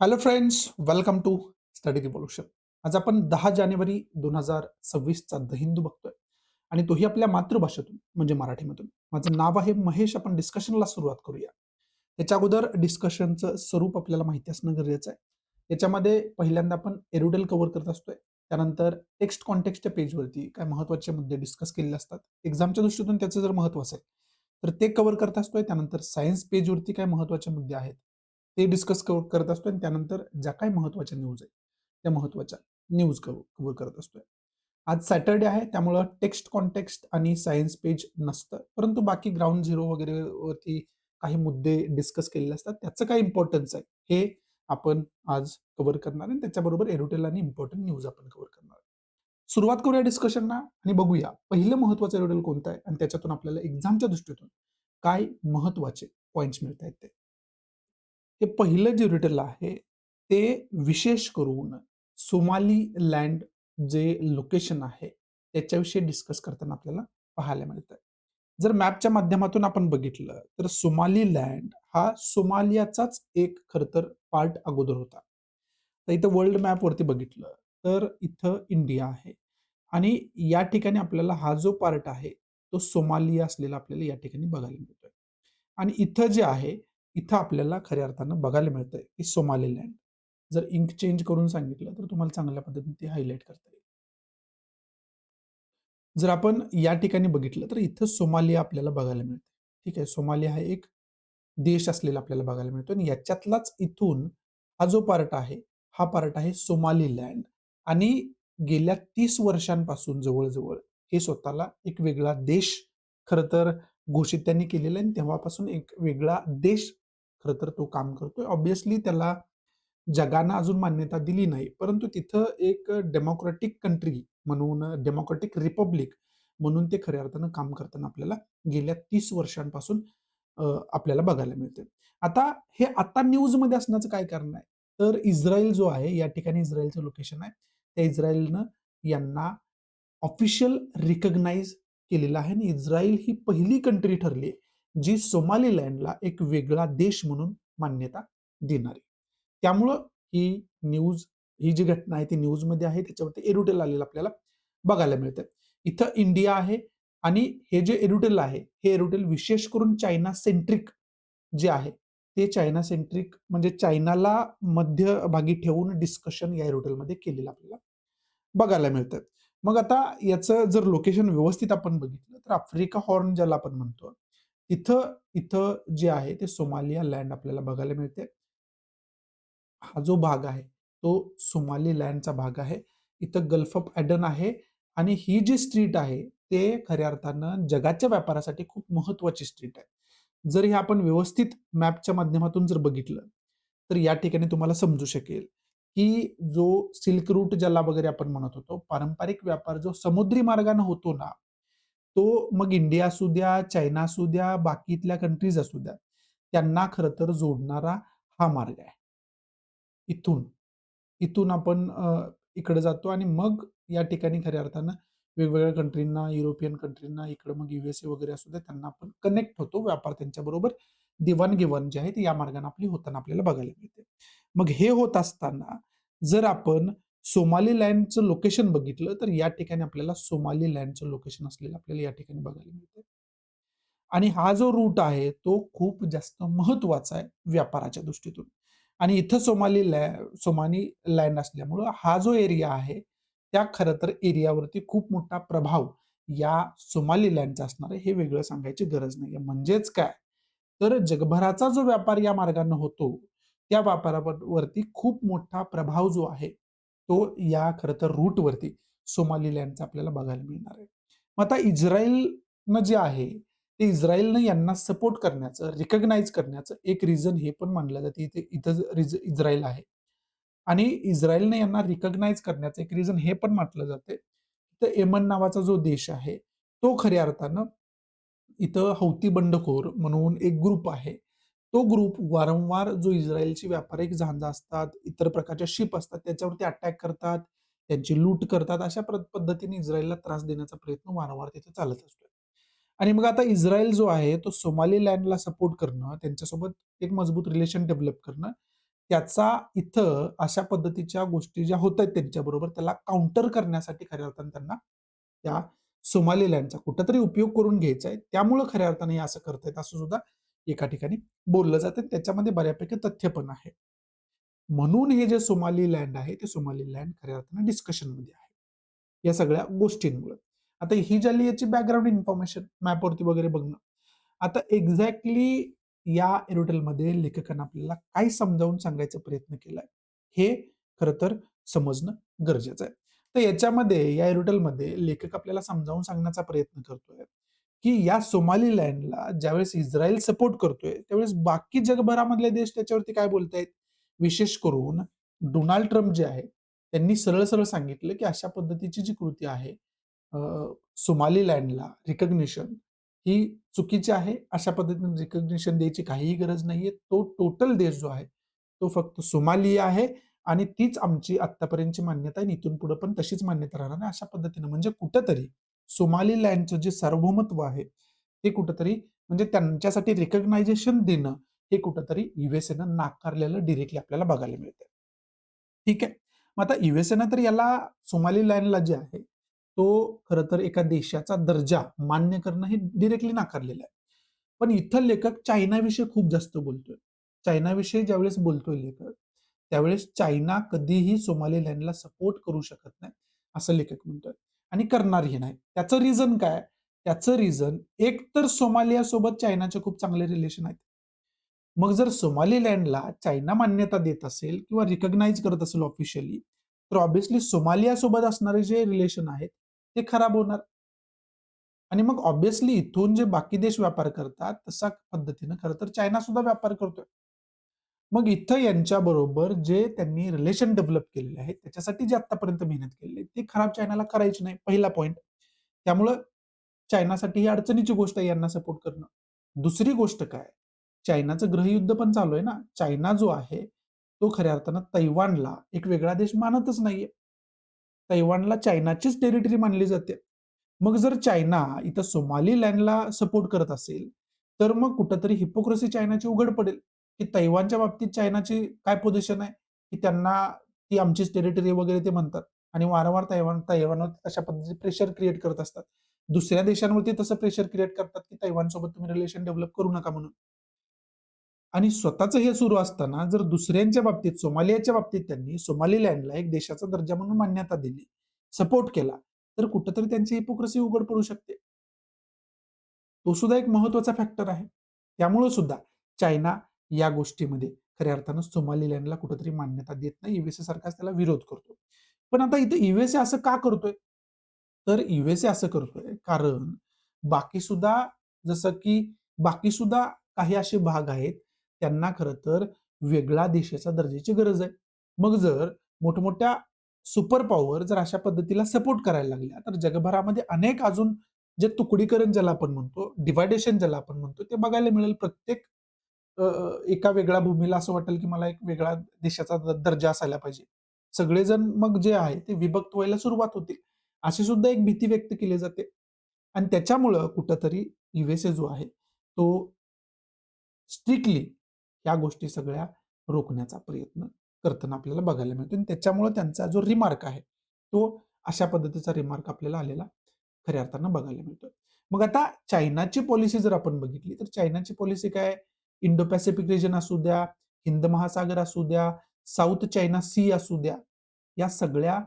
Hello friends, welcome to study revolution. आज आपण 10 जानेवारी 2026चा the Hindu बघतोय आणि तोही आपल्या मातृभाषेतून म्हणजे मराठीमधून. माझं नाव आहे महेश. आपण डिस्कशनला सुरुवात करूया. त्याच्या अगोदर डिस्कशनचं स्वरूप आपल्याला माहिती असणं गरजेचं आहे. याच्यामध्ये पहिल्यांदा आपण एरुडेल कव्हर करत असतोय. त्यानंतर टेक्स्ट कॉन्टेक्स्टच्या पेजवरती काय महत्त्वाचे मुद्दे डिस्कस केलेले असतात. एक्झामच्या दृष्टीतून त्याचं जर महत्त्व असेल, तर ते कव्हर करत असतोय. त्यानंतर सायन्स पेजवरती काय महत्त्वाचे मुद्दे आहेत, ते डिस्कस करत असतोय आणि त्यानंतर ज्या काही महत्त्वाच्या न्यूज आहेत, त्या महत्त्वाच्या न्यूज कव्हर करत असतोय. आज सॅटर्डे आहे त्यामुळं टेक्स्ट कॉन्टेक्स्ट आणि सायन्स पेज नसतं. परंतु बाकी ग्राउंड झिरो वगैरे वरती काही मुद्दे डिस्कस केलेले असतात. त्याचं काय इम्पोर्टन्स आहे, हे आपण आज कव्हर करणार आहे आणि त्याच्याबरोबर एरोटेल आणि इम्पोर्टंट न्यूज आपण कव्हर करणार आहे. सुरुवात करूया डिस्कशनला आणि बघूया पहिलं महत्त्वाचं एरोटेल कोणतं आहे आणि त्याच्यातून आपल्याला एक्झामच्या दृष्टीतून काय महत्त्वाचे पॉइंट्स मिळत आहेत ते. हे पहिलं जे रिटल आहे, ते विशेष करून सोमाली लँड जे लोकेशन आहे, त्याच्याविषयी डिस्कस करताना आपल्याला पाहायला मिळतं. जर मॅपच्या माध्यमातून आपण बघितलं, तर सोमाली लँड हा सोमालियाचाच एक खरं तर पार्ट अगोदर होता. तर इथं वर्ल्ड मॅपवरती बघितलं, तर इथं इंडिया आहे आणि या ठिकाणी आपल्याला हा जो पार्ट आहे, तो सोमालिया असलेला आपल्याला या ठिकाणी बघायला मिळतोय. आणि इथं जे आहे, इथं आपल्याला खऱ्या अर्थानं बघायला मिळतंय, की सोमालीलँड. जर इंक चेंज करून सांगितलं, तर तुम्हाला चांगल्या पद्धतीने ते हायलाइट करता येईल. जर आपण या ठिकाणी बघितलं, तर इथं सोमालिया आपल्याला बघायला मिळते. ठीक आहे. सोमालिया हा एक देश असलेला आपल्याला बघायला मिळतो आणि याच्यातलाच इथून हा जो पार्ट आहे, हा पार्ट आहे सोमालीलँड आणि गेल्या 30 वर्षांपासून जवळ-जवळ हे स्वतःला एक वेगळा देश खरं तर घोषित त्यांनी केलेला आहे आणि तेव्हापासून एक वेगळा देश खरं तर तो काम करतोय. ऑब्व्हियसली त्याला जगानं अजून मान्यता दिली नाही. परंतु तिथं एक डेमोक्रॅटिक कंट्री म्हणून डेमोक्रॅटिक रिपब्लिक म्हणून ते खऱ्या अर्थानं काम करताना आपल्याला गेल्या 30 वर्षांपासून आपल्याला बघायला मिळते. आता न्यूजमध्ये असण्याचं काय कारण आहे? तर इस्रायल जो आहे, या ठिकाणी इस्रायलचं लोकेशन आहे. त्या इस्रायलनं यांना ऑफिशियल रिकॉग्नाइज केलेलं आहे आणि इस्रायल ही पहिली कंट्री ठरली आहे, जी सोमालीलँडला एक वेगळा देश म्हणून मान्यता देणारी. त्यामुळं ही न्यूज ही जी घटना आहे ती न्यूजमध्ये आहे. त्याच्यावरती एरुटेल आलेलं आपल्याला बघायला मिळतं. इथं इंडिया आहे आणि हे जे एरुटेल आहे, हे एरुटेल विशेष करून चायना सेंट्रिक जे आहे, ते चायना सेंट्रिक म्हणजे चायनाला मध्यभागी ठेवून डिस्कशन या एरुटेलमध्ये केलेलं आपल्याला बघायला मिळतं. मग आता याचं जर लोकेशन व्यवस्थित आपण बघितलं, तर आफ्रिका हॉर्न ज्याला आपण म्हणतो, इथं इथं जे आहे ते सोमालिया लँड आपल्याला बघायला मिळते. हा जो भाग आहे, तो सोमालीलँडचा भाग आहे. इथं गल्फ ऑफ एडन आहे आणि ही जी स्ट्रीट आहे, ते खऱ्या अर्थानं जगाच्या व्यापारासाठी खूप महत्त्वाची स्ट्रीट आहे. जर हे आपण व्यवस्थित मॅपच्या माध्यमातून जर बघितलं, तर या ठिकाणी तुम्हाला समजू शकेल, की जो सिल्क रूट ज्याला वगैरे आपण म्हणत होतो, पारंपरिक व्यापार जो समुद्री मार्गाने होतो ना, तो मग इंडिया असू द्या, चायना असू द्या, बाकी इथल्या कंट्रीज असू द्या, त्यांना खरं तर जोडणारा हा मार्ग आहे. इथून. इथून आपण इकडे जातो आणि मग या ठिकाणी खऱ्या अर्थानं वेगवेगळ्या कंट्रींना, युरोपियन कंट्रींना, इकडं मग यू-एस-ए वगैरे असू दे, त्यांना आपण कनेक्ट होतो. व्यापार त्यांच्याबरोबर देवाण जी आहे ती या मार्गाने आपली होताना आपल्याला बघायला मिळते. मग हे होत असताना जर आपण सोमालीलँडचं लोकेशन बघितलं, तर या ठिकाणी आपल्याला सोमालीलँडचं लोकेशन असलेलं आपल्याला या ठिकाणी बघायला मिळतं. आणि हा जो रूट आहे, तो खूप जास्त महत्त्वाचा आहे व्यापाराच्या दृष्टीतून. आणि इथं सोमाली लँड असल्यामुळं हा जो एरिया आहे, त्या खरं तर एरियावरती खूप मोठा प्रभाव या सोमाली लँडचा असणार आहे, हे वेगळं सांगायची गरज नाहीये. म्हणजेच काय? तर जगभराचा जो व्यापार या मार्गाने होतो, त्या व्यापारावरती खूप मोठा प्रभाव जो आहे, तो या खरं तर रूटवरती सोमाली लँडचा आपल्याला बघायला मिळणार आहे. मग आता इस्रायलनं जे आहे, ते इस्रायलनं यांना सपोर्ट करण्याचं, रिकॉग्नाइज करण्याचं एक रिझन हे पण मानलं जातं, इथे इथं इस्रायल आहे. आणि इस्रायलने यांना रिकॉग्नाइज करण्याचं एक रिझन हे पण म्हटलं जाते, तर येमन नावाचा जो देश आहे, तो खऱ्या अर्थानं इथं हौती बंडखोर म्हणून एक ग्रुप आहे. तो ग्रुप वारंवार जो इस्रायलची व्यापारिक जहाजं असतात, इतर प्रकारच्या शिप असतात, त्याच्यावरती अटॅक करतात, त्यांची लूट करतात. अशा पद्धतीने इस्रायलला त्रास देण्याचा प्रयत्न वारंवार तिथे चालत असतो. आणि मग आता इस्रायल जो आहे, तो सोमालीलँडला सपोर्ट करणं, त्यांच्यासोबत एक मजबूत रिलेशन डेव्हलप करणं, त्याचा इथं अशा पद्धतीच्या गोष्टी ज्या होतायत त्यांच्याबरोबर त्याला काउंटर करण्यासाठी खऱ्या अर्थाने त्यांना त्या सोमालीलँडचा कुठेतरी उपयोग करून घ्यायचा आहे. त्यामुळं खऱ्या अर्थाने हे असं करतायत असं सुद्धा एका ठिकाणी बोललं जातं. त्याच्यामध्ये बऱ्यापैकी तथ्य पण आहे. म्हणून हे जे सोमालीलँड आहे, ते सोमालीलँड खऱ्या अर्थाने डिस्कशनमध्ये आहे. या सगळ्या गोष्टींमुळं. आता ही झाली याची बॅकग्राऊंड इन्फॉर्मेशन मॅपवरती वगैरे बघणं. आता एक्झॅक्टली या एरोटेलमध्ये लेखकानं आपल्याला काय समजावून सांगायचा प्रयत्न केलाय, हे खरं तर समजणं गरजेचं आहे. तर याच्यामध्ये या एरोटेलमध्ये लेखक आपल्याला समजावून सांगण्याचा प्रयत्न करतोय, की या सोमालीलँडला ज्यावेळेस इस्रायल सपोर्ट करतोय, त्यावेळेस बाकी जगभरामधले देश त्याच्यावरती काय बोलतायत? विशेष करून डोनाल्ड ट्रम्प जे आहे, त्यांनी सरळ-सरळ सांगितलं, की अशा पद्धतीची जी कृती आहे, अ, सोमालीलँडला रिकॉग्निशन ही चुकीची आहे. अशा पद्धतीने रिकॉग्निशन द्यायची काहीही गरज नाहीये. तो टोटल देश जो आहे, तो फक्त सोमालिया आहे आणि तीच आमची आत्तापर्यंतची मान्यता आहे आणि इथून पुढे पण तशीच मान्यता राहणार आहे. अशा पद्धतीने म्हणजे कुठेतरी सोमालीलँडचं जे सार्वभौमत्व आहे, ते कुठेतरी म्हणजे त्यांच्यासाठी रिकॉग्नायझेशन देणं, हे कुठेतरी यूएसएनं नाकारलेलं डायरेक्टली आपल्याला बघायला मिळतंय. ठीक आहे. मग आता यूएसएनं तर याला सोमालीलँडला जे आहे, तो खरं तर एका देशाचा दर्जा मान्य करणं हे डायरेक्टली नाकारलेलं आहे. पण इथं लेखक चायनाविषयी खूप जास्त बोलतोय. चायनाविषयी ज्यावेळेस बोलतोय लेखक, त्यावेळेस चायना कधीही सोमालीलँडला सपोर्ट करू शकत नाही, असं लेखक म्हणतोय आणि करणारही नाही. त्याचं रिझन काय? त्याचं रिझन एक तर सोमालियासोबत चायनाचे खूप चांगले रिलेशन आहेत. मग जर सोमालीलँडला चायना मान्यता देत असेल किंवा रिकॉग्नाइज करत असेल ऑफिशियली, तर ऑब्व्हियसली सोमालियासोबत असणारे जे रिलेशन आहेत, ते खराब होणार. आणि मग ऑब्व्हियसली इथून जे बाकी देश व्यापार करतात, तशा पद्धतीनं खरं तर चायना सुद्धा व्यापार करतोय. मग इथं यांच्याबरोबर जे त्यांनी रिलेशन डेव्हलप केलेले आहेत, त्याच्यासाठी जे आत्तापर्यंत मेहनत केलेली आहे, ती खराब चायनाला करायची नाही, पहिला पॉइंट. त्यामुळं चायनासाठी ही अडचणीची गोष्ट आहे यांना सपोर्ट करणं. दुसरी गोष्ट काय? चायनाचं गृहयुद्ध पण चालू आहे ना. चायना जो आहे, तो खऱ्या अर्थानं तैवानला एक वेगळा देश मानतच नाहीये. तैवानला चायनाचीच टेरिटरी मानली जाते. मग जर चायना इथं सोमालीलँडला सपोर्ट करत असेल, तर मग कुठेतरी हिपोक्रेसी चायनाची उघड पडेल, की तैवानच्या बाबतीत चायनाची काय पोझिशन आहे, की त्यांना ती आमचीच टेरिटरी वगैरे ते म्हणतात आणि वारंवार तैवानवर तशा पद्धतीचे प्रेशर क्रिएट करत असतात. दुसऱ्या देशांवरती तसं प्रेशर क्रिएट करतात, की तैवानसोबत तुम्ही रिलेशन डेव्हलप करू नका म्हणून. आणि स्वतःचं हे सुरू असताना जर दुसऱ्यांच्या बाबतीत, सोमालियाच्या बाबतीत त्यांनी सोमालीलँडला एक देशाचा दर्जा म्हणून मान्यता दिली, सपोर्ट केला, तर कुठेतरी त्यांची हिपोक्रेसी उघड पडू शकते. तो सुद्धा एक महत्त्वाचा फॅक्टर आहे. त्यामुळं सुद्धा चायना या गोष्टीमध्ये खऱ्या अर्थानं सोमालीलँडला कुठेतरी मान्यता देत नाही. यूएसए सारखाच त्याला विरोध करतो. पण आता इथं यूएसए असं का करतोय? तर यूएसए असं करतोय कारण बाकी सुद्धा जसं की बाकी सुद्धा काही असे भाग आहेत, त्यांना खरं तर वेगळ्या देशाच्या दर्जाची गरज आहे. मग जर मोठमोठ्या सुपर पॉवर जर अशा पद्धतीला सपोर्ट करायला लागल्या, तर जगभरामध्ये अनेक अजून जे तुकडीकरण ज्याला आपण म्हणतो, डिव्हायडेशन ज्याला आपण म्हणतो, ते बघायला मिळेल. प्रत्येक एका वेगळ्या भूमीला असं वाटेल, की मला एक वेगळा देशाचा दर्जा असायला पाहिजे. सगळेजण मग जे आहे ते विभक्त व्हायला सुरुवात होते. अशी सुद्धा एक भीती व्यक्त केली जाते आणि त्याच्यामुळं कुठेतरी यूएसए जो आहे, तो स्ट्रिक्टली या गोष्टी सगळ्या रोखण्याचा प्रयत्न करताना आपल्याला बघायला मिळतो आणि त्याच्यामुळे त्यांचा जो रिमार्क आहे, तो अशा पद्धतीचा रिमार्क आपल्याला आलेला खऱ्या अर्थानं बघायला मिळतो. मग आता चायनाची पॉलिसी जर आपण बघितली, तर चायनाची पॉलिसी काय आहे? इंडो पॅसिफिक रिजन असू द्या, हिंद महासागर असू द्या, साउथ चायना सी असू द्या, या सगळ्या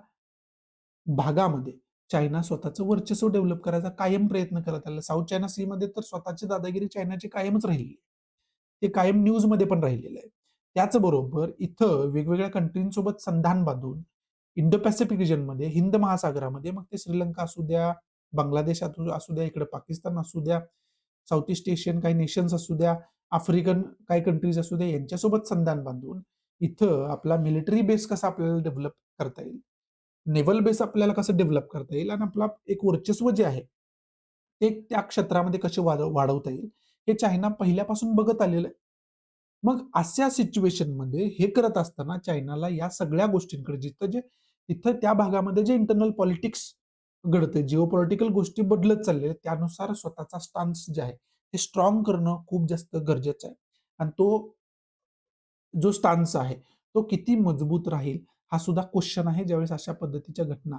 भागामध्ये चायना स्वतःचं वर्चस्व डेव्हलप करायचा कायम प्रयत्न करत आलेला. साउथ चायना सीमध्ये तर स्वतःची दादागिरी चायनाची कायमच राहिली. ते कायम न्यूजमध्ये पण राहिलेलं आहे. त्याचबरोबर इथं वेगवेगळ्या कंट्रींसोबत संधान बांधून इंडो पॅसिफिक रिजनमध्ये, हिंद महासागरामध्ये मग ते श्रीलंका असू द्या, बांगलादेश असू द्या, इकडे पाकिस्तान असू द्या, साउथ ईस्ट एशियन काही नेशन्स असू द्या, आफ्रिकन काही कंट्रीज असू द्या, यांच्यासोबत संधान बांधून इथं आपला मिलिटरी बेस कसा आपल्याला डेव्हलप करता येईल, नेव्हल बेस आपल्याला कसं डेव्हलप करता येईल आणि आपला एक वर्चस्व जे आहे, ते त्या क्षेत्रामध्ये कसे वाढवता येईल, हे चायना पहिल्यापासून बघत आलेलं आहे. मग अशा सिच्युएशनमध्ये हे करत असताना चायनाला या सगळ्या गोष्टींकडे जिथं जे तिथं त्या भागामध्ये जे इंटरनल पॉलिटिक्स घडतंय, जिओपॉलिटिकल गोष्टी बदलत चाललेल्या आहेत, त्यानुसार स्वतःचा स्टान्स जे आहे, ते स्ट्राँग करणं खूप जास्त गरजेचं आहे. आणि तो जो स्टान्स आहे, तो किती मजबूत राहील हा सुद्धा क्वेश्चन आहे, ज्यावेळेस अशा पद्धतीच्या घटना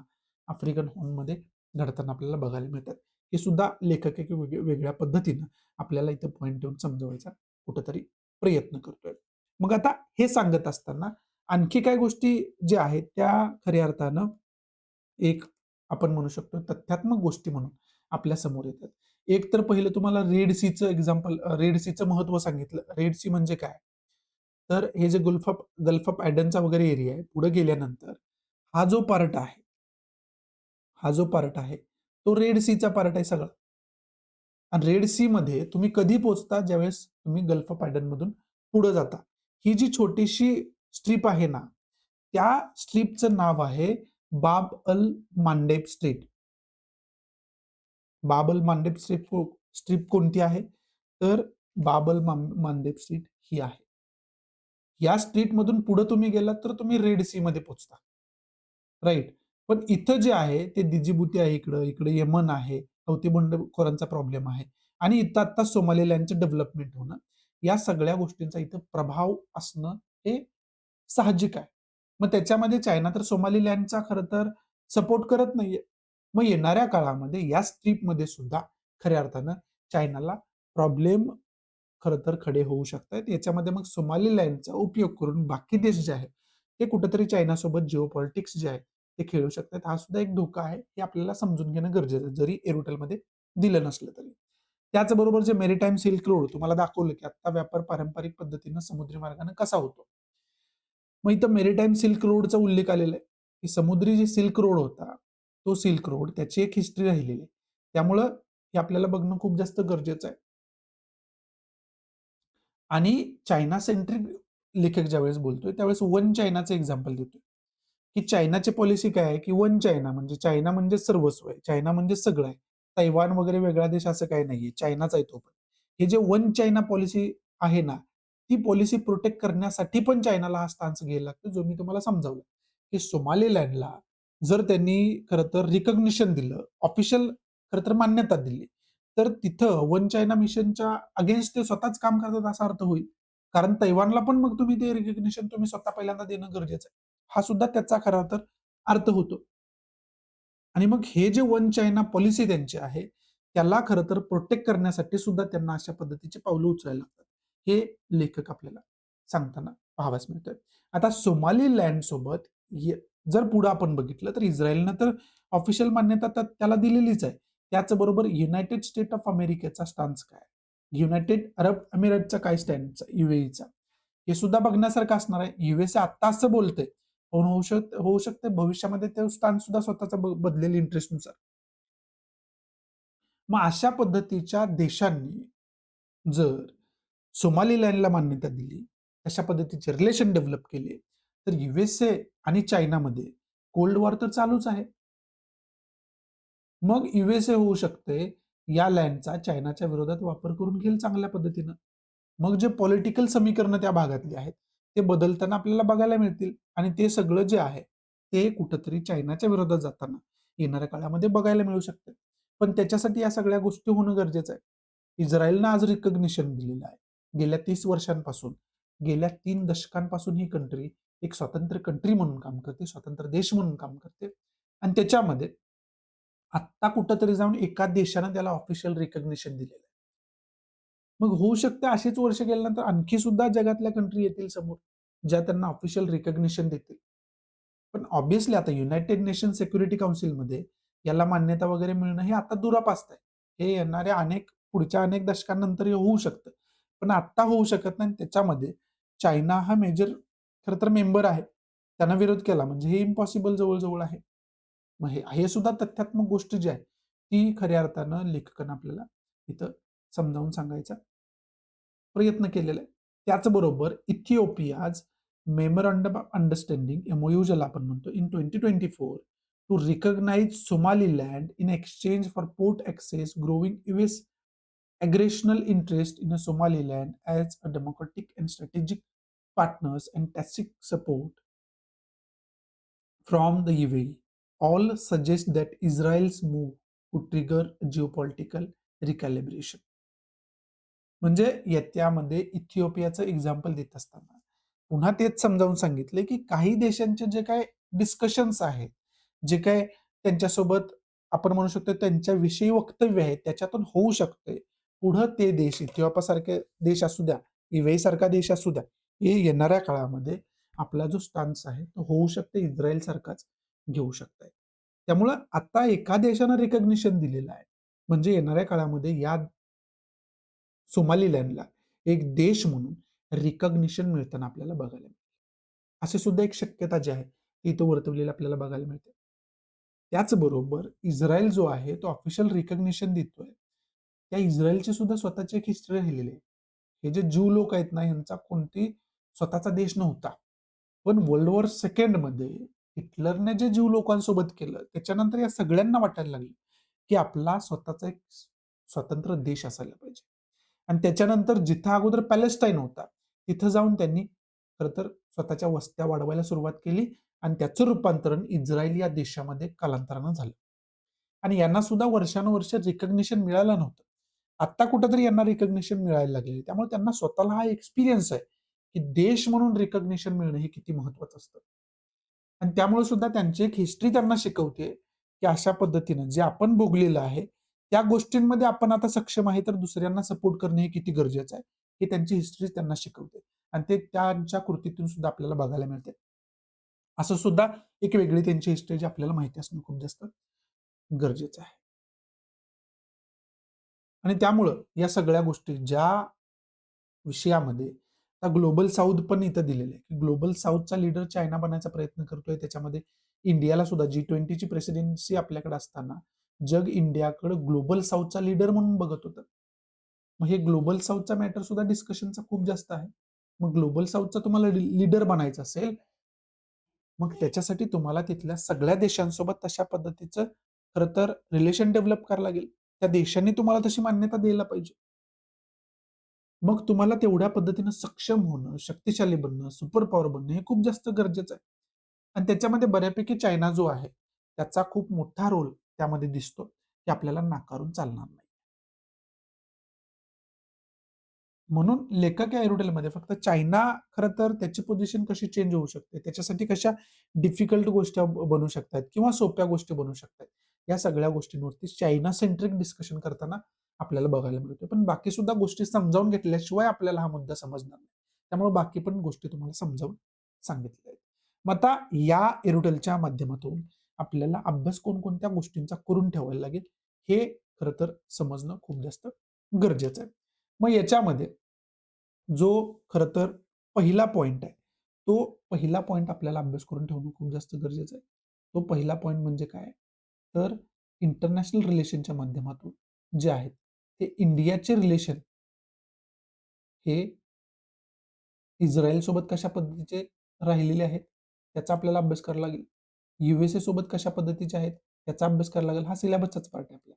आफ्रिकन हॉर्नमध्ये घडताना आपल्याला बघायला मिळतात. हे सुद्धा लेखक एक वेगळ्या पद्धतीनं आपल्याला इथं पॉइंट देऊन समजवायचा कुठेतरी प्रयत्न करतोय. मग आता हे सांगत असताना आणखी काही गोष्टी ज्या आहेत त्या खऱ्या अर्थानं एक आपण म्हणू शकतो तथ्यात्मक गोष्टी म्हणून आपल्या समोर येतात. एक तर पहिलं तुम्हाला रेड सीचं एक्झाम्पल, रेड सीचं महत्त्व सांगितलं. रेड सी म्हणजे काय? तर हे जे गल्फ ऑफ एडनचा वगैरे एरिया आहे, पुढे गेल्यानंतर हा जो पार्ट आहे, हा जो पार्ट आहे, तो रेड सीचा पार्ट आहे सगळा. आणि रेड सीमध्ये तुम्ही कधी पोहोचता? ज्यावेळेस तुम्ही गल्फ ऑफ एडनमधून पुढे जाता. ही जी छोटीशी स्ट्रिप आहे ना, त्या स्ट्रिपचं नाव आहे बाब अल मांडेब स्ट्रीट. बाब अल मांडेब स्ट्रिप कोणती आहे? तर बाब अल मांडेब स्ट्रीट ही आहे. या स्ट्रीटमधून पुढे तुम्ही गेलात तर तुम्ही रेड सीमध्ये पोहोचता. राइट. पण इथं जे आहे ते दिजिबुती आहे इकडं, इकडे यमन आहे, हौती बंडखोरांचा प्रॉब्लेम आहे आणि इथं आता सोमालिलँडचं डेव्हलपमेंट होणं, या सगळ्या गोष्टींचा इथं प्रभाव असणं हे साहजिक आहे. मग त्याच्यामध्ये चायना तर सोमालिलँडचा खरं तर सपोर्ट करत नाहीये. मग येणाऱ्या काळामध्ये या स्ट्रिपमध्ये सुद्धा खऱ्या अर्थानं चायनाला प्रॉब्लेम खरं तर खडे होऊ शकतायत. याच्यामध्ये मग सोमालिलँडचा उपयोग करून बाकी देश जे आहेत, ते कुठेतरी चायनासोबत जिओपॉलिटिक्स जे आहे, ते खेळू शकतात. हा सुद्धा एक धोका आहे, हे आपल्याला समजून घेणं गरजेचं आहे, जरी एरोटेलमध्ये दिलं नसलं तरी. त्याचबरोबर जे मेरीटाईम सिल्क रोड तुम्हाला दाखवलं, की आता व्यापार पारंपरिक पद्धतीनं समुद्री मार्गाने कसा होतो. मग इथं मेरीटाईम सिल्क रोडचा उल्लेख आलेला आहे, की समुद्री जे सिल्क रोड होता, तो सिल्क रोड त्याची एक हिस्ट्री राहिलेली आहे. त्यामुळं हे आपल्याला बघणं खूप जास्त गरजेचं आहे. आणि चायना सेंट्रिक लेखक ज्यावेळेस बोलतोय, त्यावेळेस वन चायनाचं एक्झाम्पल देतोय, की चायनाची पॉलिसी काय आहे, की वन चायना म्हणजे सर्वस्व आहे. चायना म्हणजे सगळं आहे. तैवान वगैरे वेगळा देश असं काही नाहीये. चायनाच आहे तो पण. हे जे वन चायना पॉलिसी आहे ना, ती पॉलिसी प्रोटेक्ट करण्यासाठी पण चायनाला हा स्टान्स घ्यायला लागतो, जो मी तुम्हाला समजावला, की सोमालिलँडला जर त्यांनी खरं तर रिकॉग्निशन दिलं, ऑफिशियल खरं तर मान्यता दिली, तर तिथं वन चायना मिशनच्या अगेन्स्ट ते स्वतःच काम करतात असा अर्थ होईल. कारण तैवानला पण मग तुम्ही ते रिकॉग्निशन तुम्ही स्वतः पहिल्यांदा देणं गरजेचं आहे. हा सुद्धा त्याचा खरा तर अर्थ होतो. आणि मग हे जे वन चायना पॉलिसी त्यांची आहे, त्याला खरं तर प्रोटेक्ट करण्यासाठी सुद्धा त्यांना अशा पद्धतीची पावलं उचलायला लागतात. हे लेखक आपल्याला सांगताना पाहावयास मिळतंय. आता सोमालीलँड सोबत जर पुढे आपण बघितलं तर इस्रायलनं तर ऑफिशियल मान्यता त्याला दिलेलीच आहे. त्याचबरोबर युनायटेड स्टेट ऑफ अमेरिकेचा स्टान्स काय? युनायटेड अरब एमिरेटचा काय स्टँडचा यूएईचा? हे सुद्धा बघण्यासारखं असणार आहे. यूएसए आत्ता असं बोलतंय, पण होऊ शकते भविष्यामध्ये ते स्थान सुद्धा स्वतःचा बदलेल इंटरेस्टनुसार. मग अशा पद्धतीच्या देशांनी जर सोमालिलँडला मान्यता दिली, अशा पद्धतीचे रिलेशन डेव्हलप केले, तर यूएसए आणि चायनामध्ये कोल्ड वॉर तर चालूच आहे. मग यूएसए होऊ शकते या लँडचा चायनाच्या विरोधात वापर करून घेईल चांगल्या पद्धतीनं. मग जे पॉलिटिकल समीकरणं त्या भागातली आहेत, ते बदलताना आपल्याला बघायला मिळतील आणि ते सगळं जे आहे, ते कुठेतरी चायनाच्या विरोधात जाताना येणाऱ्या काळामध्ये बघायला मिळू शकते. पण त्याच्यासाठी या सगळ्या गोष्टी होणं गरजेचं आहे. इस्रायलनं आज रिकॉग्निशन दिलेलं आहे. गेल्या 30 वर्षांपासून, गेल्या 3 दशकांपासून ही कंट्री एक स्वतंत्र कंट्री म्हणून काम करते, स्वतंत्र देश म्हणून काम करते आणि त्याच्यामध्ये आत्ता कुठेतरी जाऊन एका देशानं त्याला ऑफिशियल रिकॉग्निशन दिलेलं आहे. मग होऊ शकते अशीच वर्ष गेल्यानंतर आणखी सुद्धा जगातल्या कंट्री येतील समोर, ज्या त्यांना ऑफिशियल रिकॉग्निशन देतील. पण ऑब्व्हियसली आता युनायटेड नेशन सिक्युरिटी काउन्सिलमध्ये याला मान्यता वगैरे मिळणं हे आता दुरापास्त आहे. हे येणाऱ्या पुढच्या अनेक दशकांनंतर हे होऊ शकतं. पण आत्ता होऊ शकत नाही. त्याच्यामध्ये चायना हा मेजर खरं तर मेंबर आहे. त्यांना विरोध केला म्हणजे हे इम्पॉसिबल जवळ-जवळ आहे. मग हे हे सुद्धा तथ्यात्मक गोष्ट जी आहे, ती खऱ्या अर्थानं लेखकानं आपल्याला इथं समजावून सांगायचा प्रयत्न केलेला आहे. त्याचबरोबर Ethiopia's memorandum of understanding MOU ज्याला आपण म्हणतो in 2024 to recognise Somaliland in exchange for port access growing US aggressional interest in a Somaliland as a democratic and strategic partners and tacit support from the UAE. All suggest that Israel's move could trigger a geopolitical recalibration. म्हणजे याच्यामध्ये इथिओपियाचं example देत असताना पुन्हा तेच समजावून सांगितले, की काही देशांचे जे काही डिस्कशन्स आहेत, जे काही त्यांच्यासोबत आपण म्हणू शकतो त्यांच्याविषयी वक्तव्य आहे, त्याच्यातून होऊ शकते. पुढं ते देश इथिओपियासारखे देश असू द्या, सारखा देश असू द्या, हे येणाऱ्या काळामध्ये आपला जो स्टान्स आहे, तो होऊ शकते इस्रायलसारखाच घेऊ शकताय. त्यामुळं आता एका देशानं रिकॉग्निशन दिलेलं आहे. म्हणजे येणाऱ्या काळामध्ये या सोमालीलँडला एक देश म्हणून रिकॉग्निशन मिळताना आपल्याला बघायला मिळेल. अशी सुद्धा एक शक्यता जी आहे, ती इथं वर्तवलेली आपल्याला बघायला मिळते. त्याचबरोबर इस्रायल जो आहे, तो ऑफिशियल रिकॉग्निशन देतोय. त्या इस्रायलची सुद्धा स्वतःची एक हिस्ट्री राहिलेली आहे. हे जे ज्यू लोक आहेत ना, यांचा कोणताही स्वतःचा देश नव्हता. पण वर्ल्ड वॉर सेकंडमध्ये हिटलरने जे ज्यू लोकांसोबत केलं, त्याच्यानंतर या सगळ्यांना वाटायला लागलं, की आपला स्वतःचा एक स्वतंत्र देश असायला पाहिजे. आणि त्याच्यानंतर जिथं अगोदर पॅलेस्टाईन होता, तिथं जाऊन त्यांनी खरं तर स्वतःच्या वस्त्या वाढवायला सुरुवात केली आणि त्याचं रूपांतरण इस्रायल या देशामध्ये कालांतरानं झालं. आणि यांना सुद्धा वर्षानुवर्ष रिकॉग्निशन मिळालं नव्हतं. आत्ता कुठेतरी यांना रिकॉग्निशन मिळायला लागले. त्यामुळे त्यांना स्वतःला हा एक्सपिरियन्स आहे, की देश म्हणून रिकॉग्निशन मिळणं हे किती महत्वाचं असतं. आणि त्यामुळे सुद्धा त्यांची एक हिस्ट्री त्यांना शिकवते, की अशा पद्धतीनं जे आपण भोगलेलं आहे, त्या गोष्टींमध्ये आपण आता सक्षम आहे, तर दुसऱ्यांना सपोर्ट करणे हे किती गरजेचं आहे, हे त्यांची हिस्ट्री त्यांना शिकवते. आणि ते त्यांच्या कृतीतून सुद्धा आपल्याला बघायला मिळते. असं सुद्धा एक वेगळी त्यांची हिस्ट्री जी आपल्याला माहिती असणं खूप जास्त गरजेचं आहे. आणि त्यामुळं या सगळ्या गोष्टी ज्या विषयामध्ये आता ग्लोबल साऊथ पण इथं दिलेलं आहे, की ग्लोबल साऊथचा लीडर चायना बनायचा प्रयत्न करतोय. त्याच्यामध्ये इंडियाला सुद्धा G20ची प्रेसिडेन्सी आपल्याकडे असताना जग इंडियाकडे ग्लोबल साऊथचा लीडर म्हणून बघत होतं. मग हे ग्लोबल साऊथचा मॅटर सुद्धा डिस्कशनचा खूप जास्त आहे. मग ग्लोबल साऊथचा तुम्हाला लीडर बनायचं असेल, मग त्याच्यासाठी तुम्हाला तिथल्या सगळ्या देशांसोबत तशा पद्धतीचं खरं तर रिलेशन डेव्हलप करावं लागेल. त्या देशांनी तुम्हाला तशी मान्यता द्यायला पाहिजे. मग तुम्हाला तेवढ्या पद्धतीनं सक्षम होणं, शक्तिशाली बनणं, सुपर पॉवर बनणं हे खूप जास्त गरजेचं आहे. आणि त्याच्यामध्ये बऱ्यापैकी चायना जो आहे, त्याचा खूप मोठा रोल त्यामध्ये दिसतो. हे आपल्याला नाकारून चालणार नाही. म्हणून लेखक या एरोटेलमध्ये फक्त चायना खरं तर त्याची पोझिशन कशी चेंज होऊ शकते, त्याच्यासाठी कशा डिफिकल्ट गोष्टी बनू शकतात किंवा सोप्या गोष्टी बनू शकतात. या सगळ्या गोष्टींवरती चायना सेंट्रिक डिस्कशन करताना आपल्याला बघायला मिळतो. पण बाकी सुद्धा गोष्टी समजावून घेतल्याशिवाय आपल्याला हा मुद्दा समजणार नाही. त्यामुळे बाकी पण गोष्टी तुम्हाला समजावून सांगितल्या आहेत. मग आता या एरोटेलच्या माध्यमातून आपल्याला अभ्यास कोणकोणत्या गोष्टींचा करून ठेवायला लागेल, हे खरं तर समजणं खूप जास्त गरजेचं आहे. मग याच्यामध्ये जो खरं तर पहिला पॉइंट आहे, तो पहिला पॉइंट आपल्याला अभ्यास करून ठेवणं खूप जास्त गरजेचं आहे. तो पहिला पॉइंट म्हणजे काय? तर इंटरनॅशनल रिलेशनच्या माध्यमातून जे आहेत, ते इंडियाचे रिलेशन हे इस्रायलसोबत कशा पद्धतीचे राहिलेले आहेत, त्याचा आपल्याला अभ्यास करावा लागेल. सोबत कशा पद्धतीचे आहेत, त्याचा अभ्यास करावा लागेल. हा सिलेबसचाच पार्ट आहे आपला.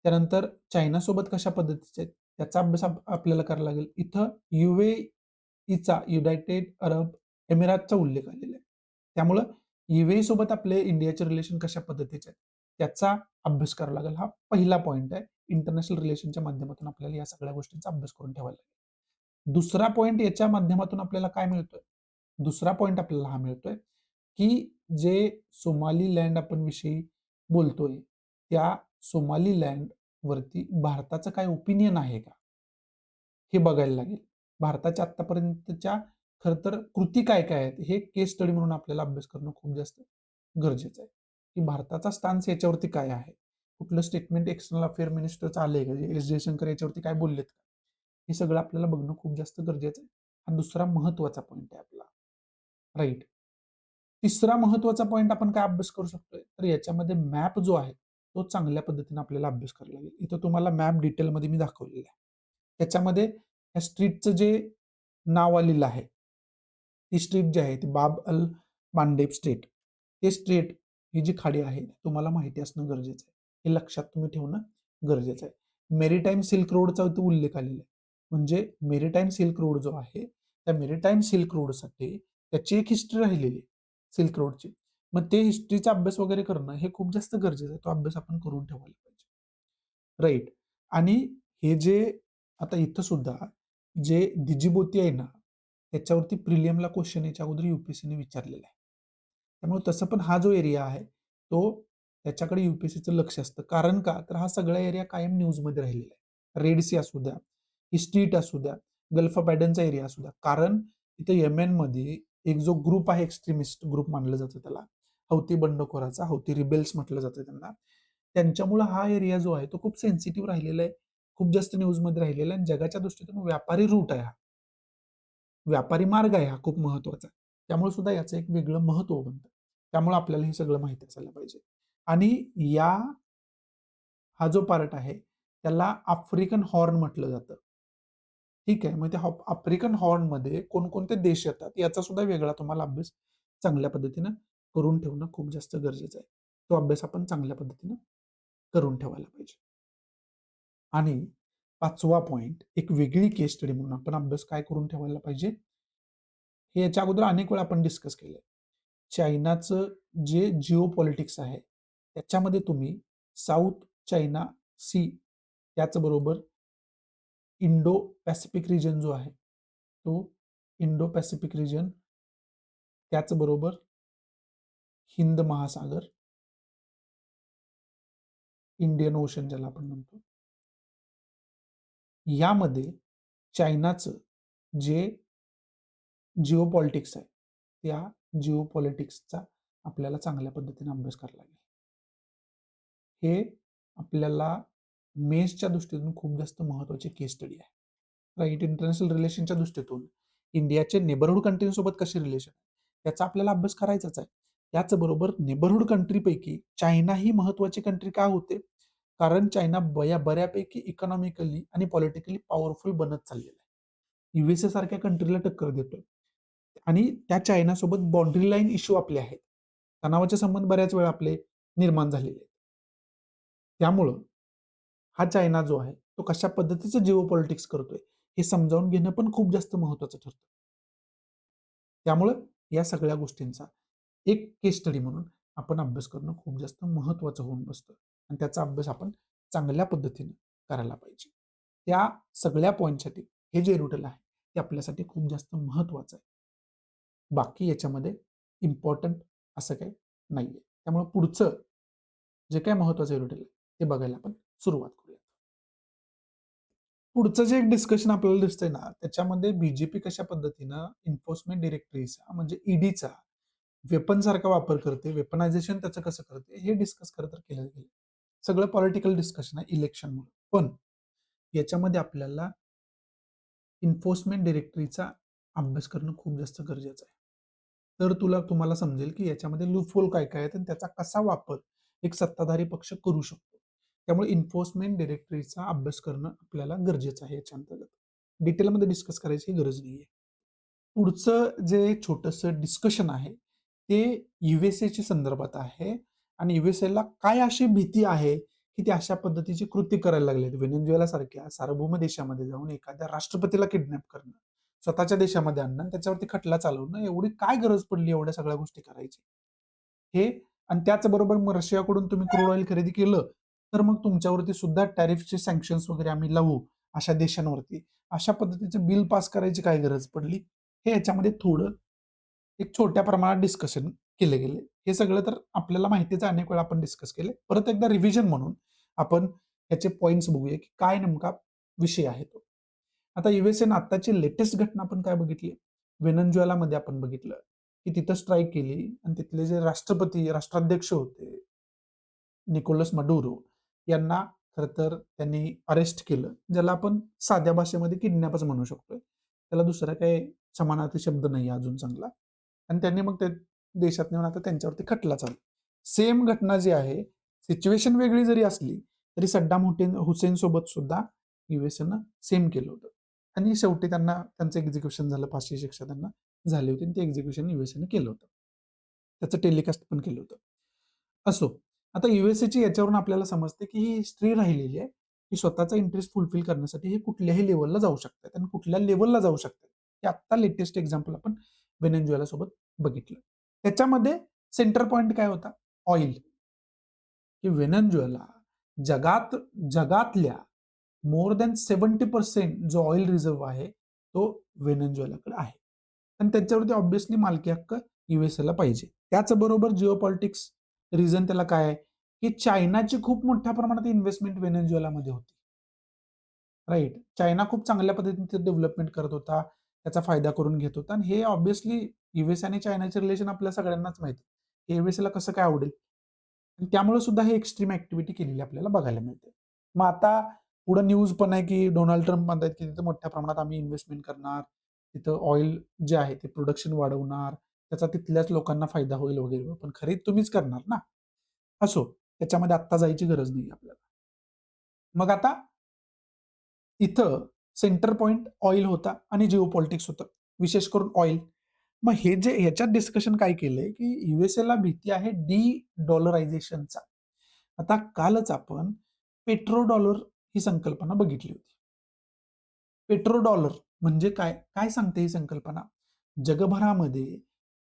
त्यानंतर चायनासोबत कशा पद्धतीचे आहेत, त्याचा अभ्यास आपल्याला करावा लागेल. इथं चा युनायटेड अरब एमिरातचा उल्लेख आलेला आहे. त्यामुळं सोबत आपले इंडियाचे रिलेशन कशा पद्धतीचे आहेत, त्याचा अभ्यास करावा लागेल. हा पहिला पॉइंट आहे. इंटरनॅशनल रिलेशनच्या माध्यमातून आपल्याला या सगळ्या गोष्टींचा अभ्यास करून ठेवायला लागेल. दुसरा पॉइंट याच्या माध्यमातून आपल्याला काय मिळतोय? दुसरा पॉइंट आपल्याला हा मिळतोय, की जे सोमालीलँड आपण विषयी बोलतोय, त्या सोमालीलँड वरती भारताचं काय ओपिनियन आहे का? हे बघायला लागेल. भारताच्या आत्तापर्यंतच्या खरं तर कृती काय-काय आहेत, हे केस स्टडी म्हणून आपल्याला अभ्यास करणं खूप जास्त गरजेचं आहे, की भारताचा स्टान्स याच्यावरती काय आहे? कुठलं स्टेटमेंट एक्सटर्नल अफेअर मिनिस्टरचं आलंय का? एस जयशंकर याच्यावरती काय बोललेत का? हे सगळं आपल्याला बघणं खूप जास्त गरजेचं आहे. हा दुसरा महत्त्वाचा पॉइंट आहे आपला. राइट. तिसरा महत्त्वाचा पॉइंट आपण काय अभ्यास करू शकतोय? तर याच्यामध्ये मॅप जो आहे, तो चांगल्या पद्धतीने आपल्याला अभ्यास करावा लागेल. इथं तुम्हाला मॅप डिटेलमध्ये मी दाखवलेला आहे. त्याच्यामध्ये त्या स्ट्रीटचं जे नाव आलेलं आहे, ती स्ट्रीट जी आहे ती बाब अल मांडेब स्ट्रीट. ते स्ट्रीट ही जी खाडी आहे, ती तुम्हाला माहिती असणं गरजेचं आहे. हे लक्षात तुम्ही ठेवणं गरजेचं आहे. मेरीटाईम सिल्क रोडचा इथं उल्लेख आलेला आहे. म्हणजे मेरीटाईम सिल्क रोड जो आहे, त्या मेरीटाईम सिल्क रोडसाठी त्याची एक हिस्ट्री राहिलेली आहे, सिल्क रोडची. मग ते हिस्ट्रीचा अभ्यास वगैरे करणं हे खूप जास्त गरजेचं आहे. तो अभ्यास आपण करून ठेवायला पाहिजे. राइट. आणि हे जे आता इथं सुद्धा जे दिजिबोती आहे ना, त्याच्यावरती प्रिलियमला क्वेश्चन याच्या अगोदर UPSCने विचारलेला आहे. त्यामुळे तसं पण हा जो एरिया आहे, तो त्याच्याकडे UPSCचं लक्ष असतं. कारण का? तर हा सगळा एरिया कायम न्यूजमध्ये राहिलेला आहे. रेड सी असू द्या, इस्ट्रीट असू द्या, गल्फ ऑफ एडनचा एरिया असू द्या. कारण इथे येमेनमध्ये एक जो ग्रुप आहे, एक्स्ट्रीमिस्ट ग्रुप मानलं जातं त्याला, हौती बंडखोराचा, हौती रिबेल्स म्हटलं जातं त्यांना. त्यांच्यामुळे हा एरिया जो आहे तो खूप सेन्सिटिव्ह राहिलेला आहे. खूप जास्त न्यूजमध्ये राहिलेला आहे आणि जगाच्या दृष्टीतून व्यापारी रूट आहे हा. व्यापारी मार्ग आहे हा खूप महत्वाचा. त्यामुळे सुद्धा याचं एक वेगळं महत्व बनतं. त्यामुळे आपल्याला हे सगळं माहिती असायला पाहिजे. आणि या हा जो पार्ट आहे, त्याला आफ्रिकन हॉर्न म्हटलं जातं. ठीक आहे. मग त्या आफ्रिकन हॉर्नमध्ये कोणकोणते देश येतात, याचा सुद्धा वेगळा तुम्हाला अभ्यास चांगल्या पद्धतीनं करून ठेवणं खूप जास्त गरजेचं आहे. तो अभ्यास आपण चांगल्या पद्धतीनं करून ठेवायला पाहिजे. आणि 5वा पॉइंट, एक वेगळी केस स्टडी म्हणून आपण अभ्यास काय करून ठेवायला पाहिजे, हे याच्या अगोदर अनेक वेळा आपण डिस्कस केलंय. चायनाचं जे जिओ पॉलिटिक्स आहे, त्याच्यामध्ये तुम्ही साऊथ चायना सी, त्याचबरोबर इंडो पॅसिफिक रिजन जो आहे, तो इंडो पॅसिफिक रिजन, त्याचबरोबर हिंद महासागर, इंडियन ओशन ज्याला आपण म्हणतो, यामध्ये चायनाचं जे जिओ पॉलिटिक्स आहे, त्या जिओ पॉलिटिक्सचा आपल्याला चांगल्या पद्धतीने अभ्यास करायला लागेल. हे आपल्याला मेन्सच्या दृष्टीतून खूप जास्त महत्त्वाची केस स्टडी आहे. राईट, इंटरनॅशनल रिलेशनच्या दृष्टीतून इंडियाचे नेबरहूड कंट्रीसोबत कसे रिलेशन, याचा आपल्याला अभ्यास करायचाच आहे. त्याचबरोबर नेबरहूड कंट्रीपैकी चायना ही महत्त्वाची कंट्री का होते? कारण चायना बऱ्यापैकी इकॉनॉमिकली आणि पॉलिटिकली पॉवरफुल बनत चाललेला आहे. USA सारख्या कंट्रीला टक्कर देतोय. आणि त्या चायनासोबत बाउंड्री लाईन इश्यू आपले आहेत. तणावाचे संबंध बऱ्याच वेळा आपले निर्माण झालेले आहेत. त्यामुळं हा चायना जो आहे, तो कशा पद्धतीचं जिओ पॉलिटिक्स करतोय, हे समजावून घेणं पण खूप जास्त महत्त्वाचं ठरतं. त्यामुळं या सगळ्या गोष्टींचा एक केस स्टडी म्हणून आपण अभ्यास करणं खूप जास्त महत्त्वाचं होऊन बसतं आणि त्याचा अभ्यास आपण चांगल्या पद्धतीने करायला पाहिजे. त्या सगळ्या पॉईंटसाठी हे जे रुटीन आहे, ते आपल्यासाठी खूप जास्त महत्त्वाचं आहे. बाकी याच्यामध्ये इम्पॉर्टंट असं काही नाहीये. त्यामुळे पुढचं जे काही महत्त्वाचं रुटीन आहे, ते बघायला आपण सुरुवात करूया. पुढचं जे एक डिस्कशन आपल्याला दिसतंय ना, त्याच्यामध्ये BJP कशा पद्धतीनं एन्फोर्समेंट डायरेक्टरेटचा म्हणजे ईडीचा वेपनसारखा वापर करते, वेपनायझेशन त्याचं कसं करते, हे डिस्कस खरं तर केलं गेलं. सगळं पॉलिटिकल डिस्कशन आहे इलेक्शनमुळे. पण याच्यामध्ये आपल्याला एन्फोर्समेंट डायरेक्टरीचा अभ्यास करणं खूप जास्त गरजेचं आहे. तर तुम्हाला समजेल की याच्यामध्ये लूपहोल काय-काय आहेत आणि त्याचा कसा वापर एक सत्ताधारी पक्ष करू शकतो. त्यामुळे एन्फोर्समेंट डायरेक्टरीचा अभ्यास करणं आपल्याला गरजेचं आहे याच्या अंतर्गत. डिटेलमध्ये डिस्कस करायची गरज नाहीये. पुढचं जे छोटंसं डिस्कशन आहे, ते USAच्या संदर्भात आहे आणि USAला काय अशी भीती आहे, की ते अशा पद्धतीची कृती करायला लागलेत. व्हेनेझुएलासारख्या सार्वभौम देशामध्ये जाऊन एखाद्या राष्ट्रपतीला किडनॅप करणं, स्वतःच्या देशामध्ये आणणं आणि त्याच्यावरती खटला चालवणं, एवढी काय गरज पडली एवढ्या सगळ्या गोष्टी करायची? हे आणि त्याचबरोबर मग रशियाकडून तुम्ही क्रूड ऑइल खरेदी केलं, तर मग तुमच्यावरती सुद्धा टॅरिफचे सँक्शन्स वगैरे आम्ही लावू अशा देशांवरती. अशा पद्धतीचं बिल पास करायची काय गरज पडली? हे याच्यामध्ये थोडं एक छोट्या प्रमाणात डिस्कशन केले गेले. हे सगळं तर आपल्याला माहितीच आहे, अनेक वेळा आपण डिस्कस केले. परत एकदा रिव्हिजन म्हणून आपण याचे पॉइंट्स बघूया, की काय नेमका विषय आहे तो. आता USAनं आत्ताची लेटेस्ट घटना आपण काय बघितली? व्हेनेझुएलामध्ये आपण बघितलं, की तिथं स्ट्राईक केली आणि तिथले जे राष्ट्राध्यक्ष होते, निकोलस मडुरो यांना खरं तर त्यांनी अरेस्ट केलं, ज्याला आपण साध्या भाषेमध्ये किडनॅपच म्हणू शकतोय. त्याला दुसरा काही समानार्थी शब्द नाही अजून चांगला. आणि त्यांनी मग ते देशात नेऊन आता त्यांच्यावरती खटला चालू. सेम घटना जी आहे, सिच्युएशन वेगळी जरी असली, तरी सद्दाम हुसेन सोबत सुद्धा USAनं सेम केलं होतं. आणि शेवटी त्यांना त्यांचं एक्झिक्युशन झालं, फाशी शिक्षा त्यांना झाली होती आणि ते एक्झिक्युशन USAनं केलं होतं. त्याचं टेलिकास्ट पण केलं होतं. असो, आता USAची याच्यावरून आपल्याला समजते, की ही हिस्ट्री राहिलेली आहे, की स्वतःचा इंटरेस्ट फुलफिल करण्यासाठी हे कुठल्याही लेव्हलला जाऊ शकतात आणि कुठल्या लेव्हलला जाऊ शकतात. हे आत्ता लेटेस्ट एक्झाम्पल आपण व्हेनेझुएला सोबत बघितलं. त्याच्यामध्ये सेंटर पॉइंट काय होता? ऑइल. की व्हेनेझुएला जगातल्या मोर दॅन 70% जो ऑइल रिझर्व्ह आहे, तो व्हेनेझुएलाकडे आहे. आणि त्याच्यावरती ऑब्व्हियसली मालकी हक्क यूएसएला पाहिजे. त्याचबरोबर जिओपॉलिटिक्स रिझन त्याला काय आहे, की चायनाची खूप मोठ्या प्रमाणात इन्व्हेस्टमेंट व्हेनेझुएलामध्ये होती. राईट. चायना खूप चांगल्या पद्धतीने डेव्हलपमेंट करत होता. त्याचा फायदा करून घेत होता आणि हे ऑब्व्हियसली यूएस आणि चायनाचे रिलेशन आपल्या सगळ्यांनाच माहिती आहे. हे यूएसएला कसं काय आवडेल? आणि त्यामुळे सुद्धा हे एक्स्ट्रीम ॲक्टिव्हिटी केलेली आपल्याला बघायला मिळते. मग आता पुढे न्यूज पण आहे, की डोनाल्ड ट्रम्प म्हणतायत, की तिथे मोठ्या प्रमाणात आम्ही इन्व्हेस्टमेंट करणार. तिथं ऑइल जे आहे ते प्रोडक्शन वाढवणार. त्याचा तिथल्याच लोकांना फायदा होईल वगैरे. पण खरेदी तुम्हीच करणार ना. असो, त्याच्यामध्ये आत्ता जायची गरज नाही आपल्याला. मग आता इथं सेंटर पॉइंट ऑइल होता आणि जिओपॉलिटिक्स होतं. विशेष करून ऑइल. मग हे जे ह्याच्यात डिस्कशन काय केलंय, की यूएसएला भीती आहे डी-डॉलरायझेशनचा. आता कालच आपण पेट्रो डॉलर ही संकल्पना बघितली होती. पेट्रो डॉलर म्हणजे काय? काय सांगते ही संकल्पना? जगभरामध्ये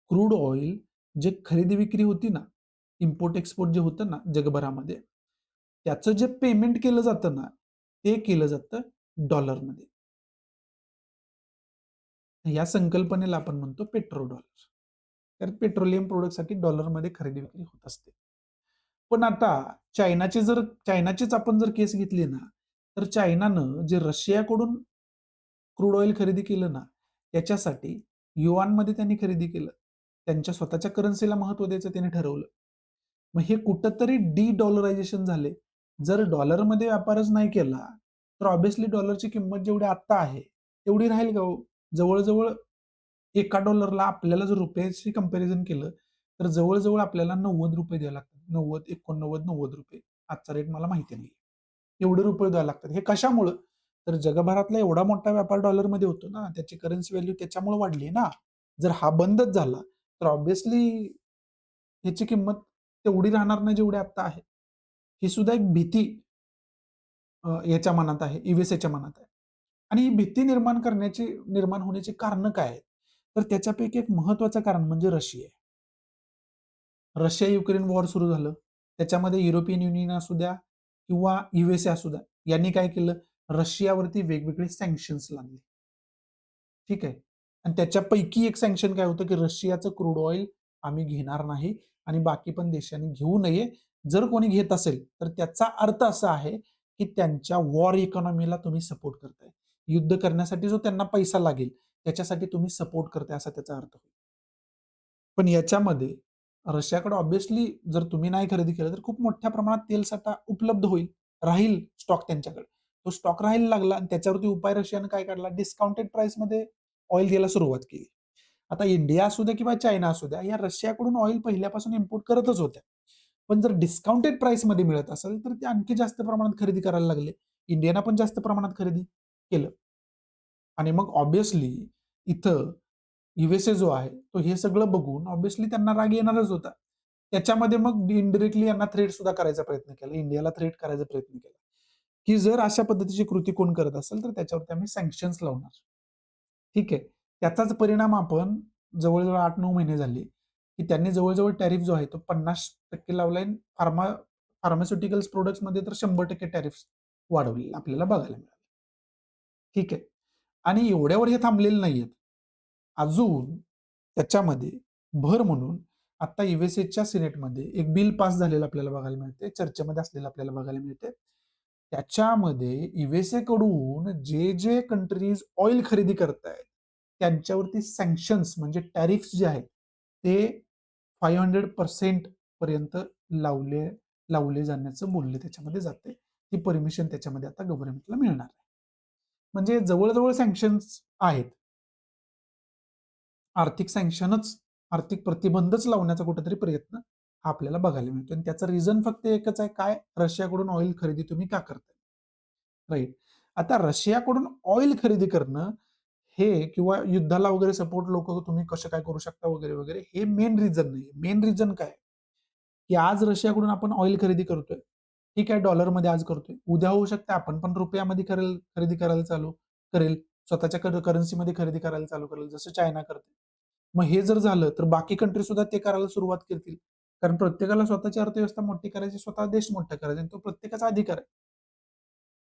क्रूड ऑइल जे खरेदी विक्री होती ना, इम्पोर्ट एक्सपोर्ट जे होतं ना जगभरामध्ये, त्याचं जे पेमेंट केलं जातं ना, ते केलं जातं डॉलरमध्ये. या संकल्पनेला आपण म्हणतो पेट्रो डॉलर. तर पेट्रोलियम प्रोडक्टसाठी डॉलरमध्ये खरेदी विक्री होत असते. पण आता चायनाचीच आपण जर केस घेतली ना, तर चायनानं जे रशियाकडून क्रूड ऑइल खरेदी केलं ना, त्याच्यासाठी युआनमध्ये त्यांनी खरेदी केलं. त्यांच्या स्वतःच्या करन्सीला महत्त्व द्यायचं त्यांनी ठरवलं. मग हे कुठंतरी डी-डॉलरायझेशन झाले. जर डॉलरमध्ये व्यापारच नाही केला, तर ऑब्व्हियसली डॉलरची किंमत जेवढी आत्ता आहे, तेवढी राहील का हो? जवळ-जवळ एका डॉलरला आपल्याला जर रुपयाशी कंपॅरिझन केलं, तर जवळ-जवळ आपल्याला ₹90 द्यावे लागतात. 90, 89, ₹90. आजचा रेट मला माहिती नाही. एवढे रुपये द्यावे लागतात. हे कशामुळं? तर जगभरातला एवढा मोठा व्यापार डॉलरमध्ये होतो ना, त्याची करन्सी व्हॅल्यू त्याच्यामुळे वाढली ना. जर हा बंदच झाला, तर ऑब्व्हियसली ह्याची किंमत तेवढी राहणार नाही जेवढी आता आहे. ही सुद्धा एक भीती याच्या मनात आहे, यूएसएच्या मनात आहे. आणि ही भीती निर्माण होण्याची कारणं काय आहेत? तर त्याच्यापैकी एक महत्त्वाचं कारण म्हणजे रशिया आहे. रशिया युक्रेन वॉर सुरू झालं. त्याच्यामध्ये युरोपियन युनियन असू द्या किंवा यूएसए असू द्या, यांनी काय केलं? रशियावरती वेगवेगळे सँक्शन्स लादले. ठीक आहे. आणि त्याच्यापैकी एक सँक्शन काय होतं, की रशियाचं क्रूड ऑइल आम्ही घेणार नाही आणि बाकी पण देशांनी घेऊ नये. जर कोणी घेत असेल, तर त्याचा अर्थ असा आहे, की त्यांच्या वॉर इकॉनॉमीला तुम्ही सपोर्ट करताय. युद्ध करण्यासाठी जो त्यांना पैसा लागेल, त्याच्यासाठी तुम्ही सपोर्ट करताय असा त्याचा अर्थ होईल. पण याच्यामध्ये रशियाकडे ऑब्व्हियसली जर तुम्ही नाही खरेदी केलं, तर खूप मोठ्या प्रमाणात तेलसाठा उपलब्ध होईल. राहील स्टॉक त्यांच्याकडे. तो स्टॉक राहायला लागला आणि त्याच्यावरती उपाय रशियाने काय काढला? डिस्काउंटेड प्राइसमध्ये ऑइल द्यायला सुरुवात केली. आता इंडिया असू द्या किंवा चायना असू द्या, या रशियाकडून ऑइल पहिल्यापासून इम्पोर्ट करतच होत्या. पण जर डिस्काउंटेड प्राइसमध्ये मिळत असेल, तर ते आणखी जास्त प्रमाणात खरेदी करायला लागले. इंडियानं पण जास्त प्रमाणात खरेदी केलं. आणि मग ऑब्व्हियसली इथं यूएसए जो आहे, तो हे सगळं बघून ऑब्व्हियसली त्यांना राग येणारच होता. त्याच्यामध्ये मग इनडायरेक्टली यांना थ्रेट सुद्धा करायचा प्रयत्न केला. इंडियाला थ्रेट करायचा प्रयत्न केला, की जर अशा पद्धतीची कृती कोण करत असेल, तर त्याच्यावरती आम्ही सँक्शन्स लावणार. ठीक आहे. त्याचाच परिणाम आपण जवळ-जवळ 8-9 महिने झाले, की त्यांनी जवळ-जवळ टॅरिफ जो आहे तो 50% लावलाय. फार्मास्युटिकल्स प्रॉडक्ट्समध्ये तर 100% टॅरिफ्स वाढवले आपल्याला बघायला मिळाले. ठीक आहे. आणि एवढ्यावर हे थांबलेले नाहीयेत. अजून त्याच्यामध्ये भर म्हणून आता यूएसएच्या सिनेटमध्ये एक बिल पास झालेलं आपल्याला बघायला मिळते. चर्चेमध्ये असलेलं आपल्याला बघायला मिळते. त्याच्यामध्ये यूएसए कडून जे कंट्रीज ऑइल खरेदी करतायत, त्यांच्यावरती सँक्शन्स म्हणजे टॅरिफ्स जे आहेत, ते 500% पर्यंत लावले लावले जाण्याचं बोलले त्याच्यामध्ये जाते. ती परमिशन त्याच्यामध्ये आता गव्हर्नमेंटला मिळणार आहे. म्हणजे जवळ सँक्शन्स आहेत. आर्थिक सँक्शनच, आर्थिक प्रतिबंधच लावण्याचा कुठेतरी प्रयत्न हा आपल्याला बघायला मिळतो. आणि त्याचं रिझन फक्त एकच आहे, काय? रशियाकडून ऑइल खरेदी तुम्ही का करताय? राईट. आता रशियाकडून ऑइल खरेदी करणं हे किंवा युद्धाला वगैरे सपोर्ट लोकं तुम्ही कसं काय करू शकता वगैरे, वगैरे हे मेन रिझन नाही. मेन रिझन काय? की आज रशियाकडून आपण ऑइल खरेदी करतोय. ठीक आहे, डॉलरमध्ये आज करतोय. उद्या होऊ शकते आपण पण रुपयामध्ये खरेदी करायला चालू करेल. स्वतःच्या करन्सीमध्ये खरेदी करायला चालू करेल, जसं चायना करते. मग हे जर झालं, तर बाकी कंट्री सुद्धा ते करायला सुरुवात करतील. कारण प्रत्येकाला स्वतःची अर्थव्यवस्था मोठी करायची, स्वतः देश मोठा करायचा आणि तो प्रत्येकाचा अधिकार आहे.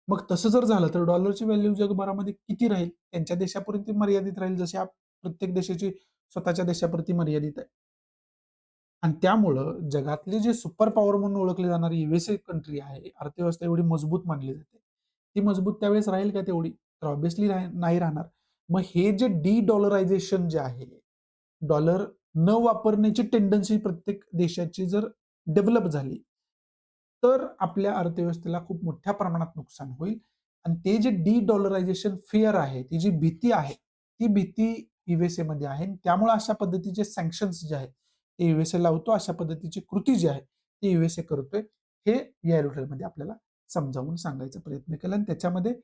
मग तसं जर झालं, तर डॉलरची व्हॅल्यू जगभरामध्ये किती राहील? त्यांच्या देशापर्यंत मर्यादित राहील. जसे प्रत्येक देशाची स्वतःच्या देशापुरती मर्यादित आहे. आणि त्यामुळं जगातले जे सुपर पॉवर म्हणून ओळखले जाणारी USA कंट्री आहे, अर्थव्यवस्था एवढी मजबूत मानली जाते. ती मजबूत त्यावेळेस राहील का तेवढी? तर ऑब्व्हियसली नाही राहणार. मग हे जे डी-डॉलरायझेशन जे आहे, डॉलर न वापरण्याची टेंडन्सी प्रत्येक देशाची जर डेव्हलप झाली, तर आपल्या अर्थव्यवस्थेला खूप मोठ्या प्रमाणात नुकसान होईल. आणि ते जे डी-डॉलरायझेशन फिअर आहे, ती जी भीती आहे, ती भीती USA मध्ये आहे. त्यामुळे अशा पद्धतीचे सँक्शन्स जे आहेत, ते USA लावतो. अशा पद्धतीची कृती जी आहे, ती USA करतोय. हे या एडिटोरियलमध्ये आपल्याला समजावून सांगायचा प्रयत्न केला आणि त्याच्यामध्ये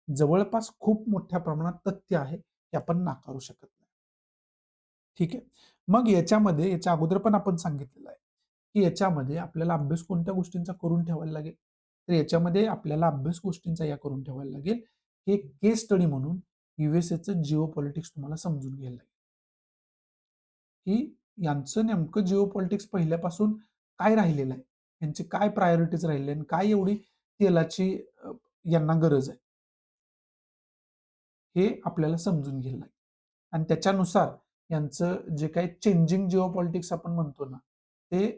जवळपास खूप मोठ्या प्रमाणात तथ्य आहे, हे आपण नाकारू शकत नाही. ठीक आहे. मग याच्या अगोदर पण आपण सांगितलेलं आहे, की याच्यामध्ये आपल्याला अभ्यास कोणत्या गोष्टींचा करून ठेवायला लागेल? तर याच्यामध्ये आपल्याला अभ्यास गोष्टींचा या करून ठेवायला लागेल, की एक केस स्टडी म्हणून USAचं जिओ पॉलिटिक्स तुम्हाला समजून घ्यायला लागेल, की यांचं नेमकं जिओ पॉलिटिक्स पहिल्यापासून काय राहिलेलं आहे? यांची काय प्रायोरिटीज राहिल्या आणि काय एवढी तेलाची यांना गरज आहे? हे आपल्याला समजून घ्यायला लागेल. आणि त्याच्यानुसार यांचं जे काही चेंजिंग जिओ पॉलिटिक्स आपण म्हणतो ना, ते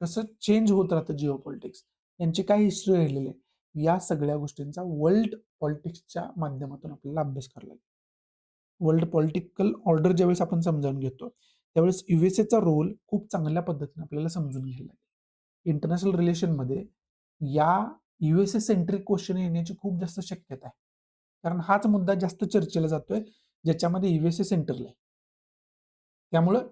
कसं चेंज होत राहतं जिओ पॉलिटिक्स. यांची काय हिस्ट्री राहिलेली आहे. या सगळ्या गोष्टींचा वर्ल्ड पॉलिटिक्सच्या माध्यमातून आपल्याला अभ्यास करावा लागेल. वर्ल्ड पॉलिटिकल ऑर्डर ज्यावेळेस आपण समजावून घेतो, त्यावेळेस USA रोल खूप चांगल्या पद्धतीने आपल्याला समजून घ्यायला लागेल. इंटरनॅशनल रिलेशनमध्ये या USA सेंट्रिक क्वेश्चन येण्याची खूप जास्त शक्यता आहे. कारण हाच मुद्दा जास्त चर्चेला जातोय, ज्याच्यामध्ये USA सेंटरला आहे. त्यामुळं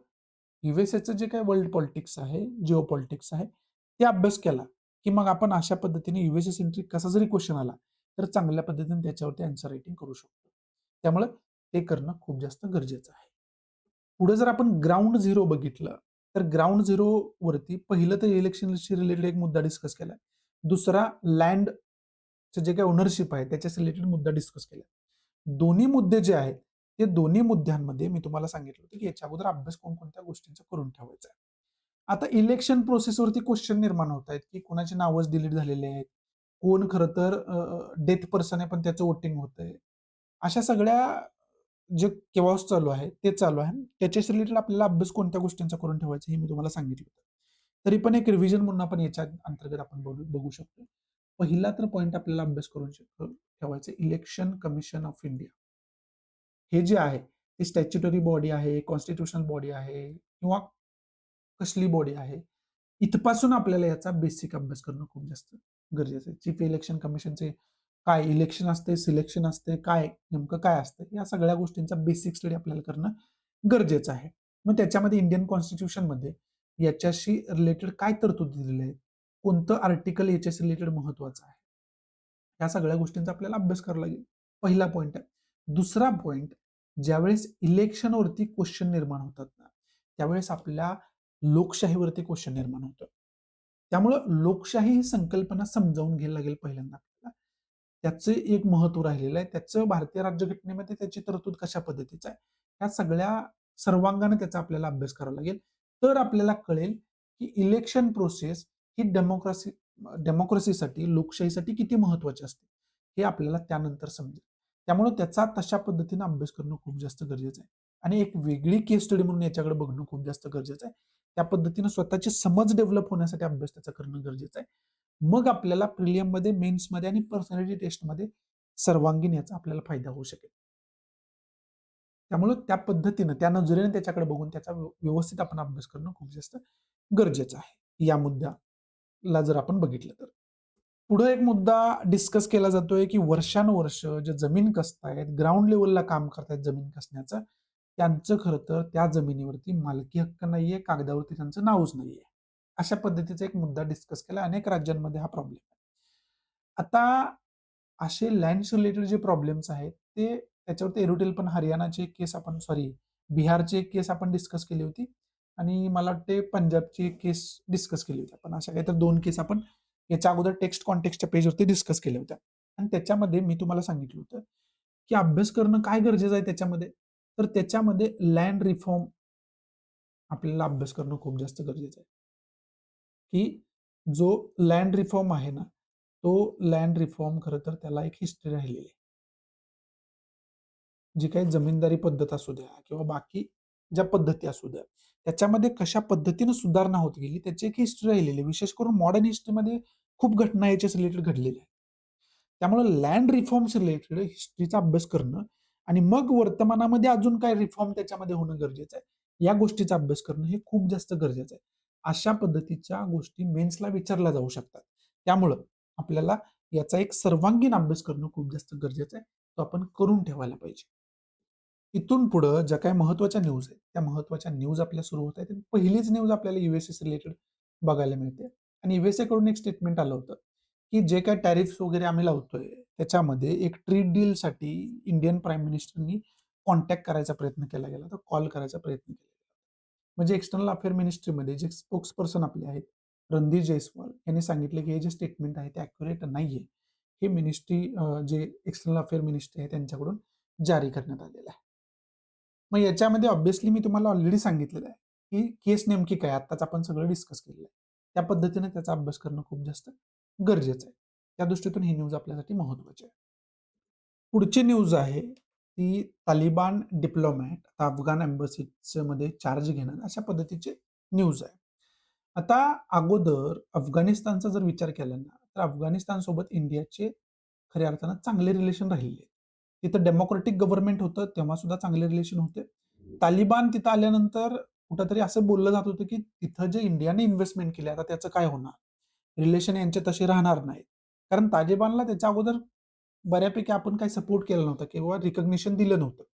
USAचं जे काही वर्ल्ड पॉलिटिक्स आहे, जिओ पॉलिटिक्स आहे, ते अभ्यास केला, की मग आपण अशा पद्धतीने USA सेंट्रिक कसा जरी क्वेश्चन आला, तर चांगल्या पद्धतीने त्याच्यावरती आन्सर रायटिंग करू शकतो. त्यामुळं ते करणं खूप जास्त गरजेचं आहे. पुढे जर आपण ग्राउंड झिरो बघितलं, तर ग्राउंड झिरो वरती पहिलं तर इलेक्शनशी रिलेटेड एक मुद्दा डिस्कस केलाय. दुसरा लँडचं जे काही ओनरशिप आहे त्याच्याशी रिलेटेड मुद्दा डिस्कस केलाय. दोन्ही मुद्दे जे आहेत, ते दोन्ही मुद्द्यांमध्ये मी तुम्हाला सांगितलं होतं, की याच्या अगोदर अभ्यास कोणकोणत्या गोष्टींचा करून ठेवायचा आहे. आता इलेक्शन प्रोसेसवरती क्वेश्चन निर्माण होत आहेत, की कोणाचे नावच डिलीट झालेले आहेत. कोण खरं तर डेथ पर्सन आहे, पण त्याचं वोटिंग होतंय. अशा सगळ्या जे केओस चालू आहे, ते चालू आहे. त्याच्याशी रिलेटेड आपल्याला अभ्यास कोणत्या गोष्टींचा करून ठेवायचा हे मी तुम्हाला सांगितलं होतं. तरी पण एक रिव्हिजन म्हणून आपण याच्या अंतर्गत आपण बघू शकतो. पहिला तर पॉइंट आपल्याला अभ्यास करून ठेवायचा इलेक्शन कमिशन ऑफ इंडिया. हे जे आहे, ते स्टॅच्युटरी बॉडी आहे, कॉन्स्टिट्यूशनल बॉडी आहे किंवा कसली बॉडी आहे. इथपासून आपल्याला याचा बेसिक अभ्यास करणं खूप जास्त गरजेचं आहे. चीफ इलेक्शन कमिशनचे काय इलेक्शन असते, सिलेक्शन असते, काय नेमकं काय असतं, या सगळ्या गोष्टींचा बेसिक स्टडी आपल्याला करणं गरजेचं आहे. मग त्याच्यामध्ये इंडियन कॉन्स्टिट्यूशनमध्ये याच्याशी रिलेटेड काय तरतुदी दिलेल्या आहेत, कोणतं आर्टिकल याच्याशी रिलेटेड महत्वाचं आहे, या सगळ्या गोष्टींचा आपल्याला अभ्यास करावा लागेल. पहिला पॉइंट आहे. दुसरा पॉइंट, ज्यावेळेस इलेक्शनवरती क्वेश्चन निर्माण होतात ना, त्यावेळेस आपल्या लोकशाहीवरती क्वेश्चन निर्माण होतं. त्यामुळं लोकशाही ही संकल्पना समजावून घ्यायला लागेल पहिल्यांदा आपल्याला. त्याचं एक महत्व राहिलेलं आहे. त्याचं भारतीय राज्यघटनेमध्ये त्याची तरतूद कशा पद्धतीचं आहे. ह्या सगळ्या सर्वांगाने त्याचा आपल्याला अभ्यास करावा लागेल. तर आपल्याला कळेल, की इलेक्शन प्रोसेस ही डेमोक्रेसीसाठी, लोकशाहीसाठी किती महत्वाची असते. हे आपल्याला त्यानंतर समजेल. त्यामुळे त्याचा तशा पद्धतीने अभ्यास करणं खूप जास्त गरजेचं आहे. आणि एक वेगळी केस स्टडी म्हणून याच्याकडे बघणं खूप जास्त गरजेचं आहे. त्या पद्धतीने स्वतःची समज डेव्हलप होण्यासाठी अभ्यास त्याचा करणं गरजेचं आहे. मग आपल्याला प्रिलियममध्ये, मेन्समध्ये आणि पर्सनॅलिटी टेस्टमध्ये सर्वांगीण याचा आपल्याला फायदा होऊ शकेल. त्यामुळे त्या पद्धतीनं, त्या नजरेने त्याच्याकडे बघून त्याचा व्यवस्थित आपण अभ्यास करणं खूप जास्त गरजेचं आहे. या मुद्द्याला जर आपण बघितलं तर. पुढे एक मुद्दा डिस्कस केला जातोय, की वर्षानुवर्ष जे जमीन कसतायत, ग्राउंड लेव्हलला काम करतायत जमीन कसण्याचं, त्यांचं खरं तर त्या जमिनीवरती मालकी हक्क नाहीये, कागदावरती त्यांचं नावच नाहीये. अशा पद्धतीचा एक मुद्दा डिस्कस केला. अनेक राज्यांमध्ये हा प्रॉब्लेम आहे. आता असे लँड्स रिलेटेड जे प्रॉब्लेम्स आहेत, ते त्याच्यावरती एरोटेल पण हरियाणाची एक केस आपण सॉरी बिहारची एक केस आपण डिस्कस केली होती आणि मला वाटते पंजाबची एक केस डिस्कस केली होती. आपण अशा काहीतरी 2 केस आपण याच्या अगोदर टेक्स्ट कॉन्टेक्स्टच्या पेजवरती डिस्कस केल्या होत्या. आणि त्याच्यामध्ये मी तुम्हाला सांगितलं होतं, की अभ्यास करणं काय गरजेचं आहे त्याच्यामध्ये? तर त्याच्यामध्ये लँड रिफॉर्म आपल्याला अभ्यास करणं खूप जास्त गरजेचं आहे. की जो लँड रिफॉर्म आहे ना, तो लँड रिफॉर्म खरं तर त्याला एक हिस्ट्री राहिलेली आहे. जी काही जमीनदारी पद्धत असू द्या किंवा बाकी ज्या पद्धती असू द्या, त्याच्यामध्ये कशा पद्धतीनं सुधारणा होत गेली त्याची एक हिस्ट्री राहिलेली आहे. विशेष करून मॉडर्न हिस्ट्रीमध्ये खूप घटना याच्याच रिलेटेड घडलेल्या आहेत. त्यामुळे लँड रिफॉर्म्स रिलेटेड हिस्ट्रीचा अभ्यास करणं आणि मग वर्तमानामध्ये अजून काय रिफॉर्म त्याच्यामध्ये होणं गरजेचं आहे. या गोष्टीचा अभ्यास करणं हे खूप जास्त गरजेचं आहे. अशा पद्धतीच्या गोष्टी मेन्सला विचारल्या जाऊ शकतात. त्यामुळं आपल्याला याचा एक सर्वांगीण अभ्यास करणं खूप जास्त गरजेचं आहे. तो आपण करून ठेवायला पाहिजे. इथून पुढं ज्या काही महत्त्वाच्या न्यूज आहेत, त्या महत्त्वाच्या न्यूज आपल्या सुरू होत आहेत. पहिलीच न्यूज आपल्याला यूएसएस रिलेटेड बघायला मिळते आणि यूएसए कडून एक स्टेटमेंट आलं होतं, की जे काही टॅरिफ्स वगैरे आम्ही लावतोय, त्याच्यामध्ये एक ट्रेड डीलसाठी इंडियन प्राईम मिनिस्टरनी कॉन्टॅक्ट करायचा प्रयत्न केला गेला, तर कॉल करायचा प्रयत्न केला गेला. म्हणजे एक्सटर्नल अफेअर मिनिस्ट्रीमध्ये जे स्पोक्सपर्सन आपले आहेत, रणधीर जयस्वाल यांनी सांगितलं, की हे जे स्टेटमेंट आहे ते ॲक्युरेट नाहीये. हे मिनिस्ट्री जे एक्सटर्नल अफेअर मिनिस्ट्री आहे त्यांच्याकडून जारी करण्यात आलेलं आहे. मग याच्यामध्ये ऑब्व्हियसली मी तुम्हाला ऑलरेडी सांगितलेलं आहे, की केस नेमकी काय? आत्ताच आपण सगळं डिस्कस केलेलं आहे. त्या पद्धतीने त्याचा अभ्यास करणं खूप जास्त गरजेचं आहे. त्या दृष्टीतून ही न्यूज आपल्यासाठी महत्त्वाची आहे. पुढची न्यूज आहे ती तालिबान डिप्लोमॅट आता अफगाण एम्बसीचं मध्ये चार्ज घेणं अशा पद्धतीची न्यूज आहे. आता अगोदर अफगाणिस्तानचा जर विचार केला ना, तर अफगाणिस्तानसोबत इंडियाचे खऱ्या अर्थानं चांगले रिलेशन राहिलेले. तिथं डेमोक्रॅटिक गव्हर्नमेंट होतं, तेव्हा सुद्धा चांगले रिलेशन होते. तालिबान तिथं आल्यानंतर कुठेतरी असं बोललं जात होतं, की तिथं जे इंडियाने इन्व्हेस्टमेंट केली, आता त्याचं काय होणार? रिलेशन यांचे तसे राहणार नाहीत. कारण तालिबानला त्याच्या अगोदर बऱ्यापैकी आपण काही सपोर्ट केला नव्हता किंवा रिकॉग्निशन दिलं नव्हतं.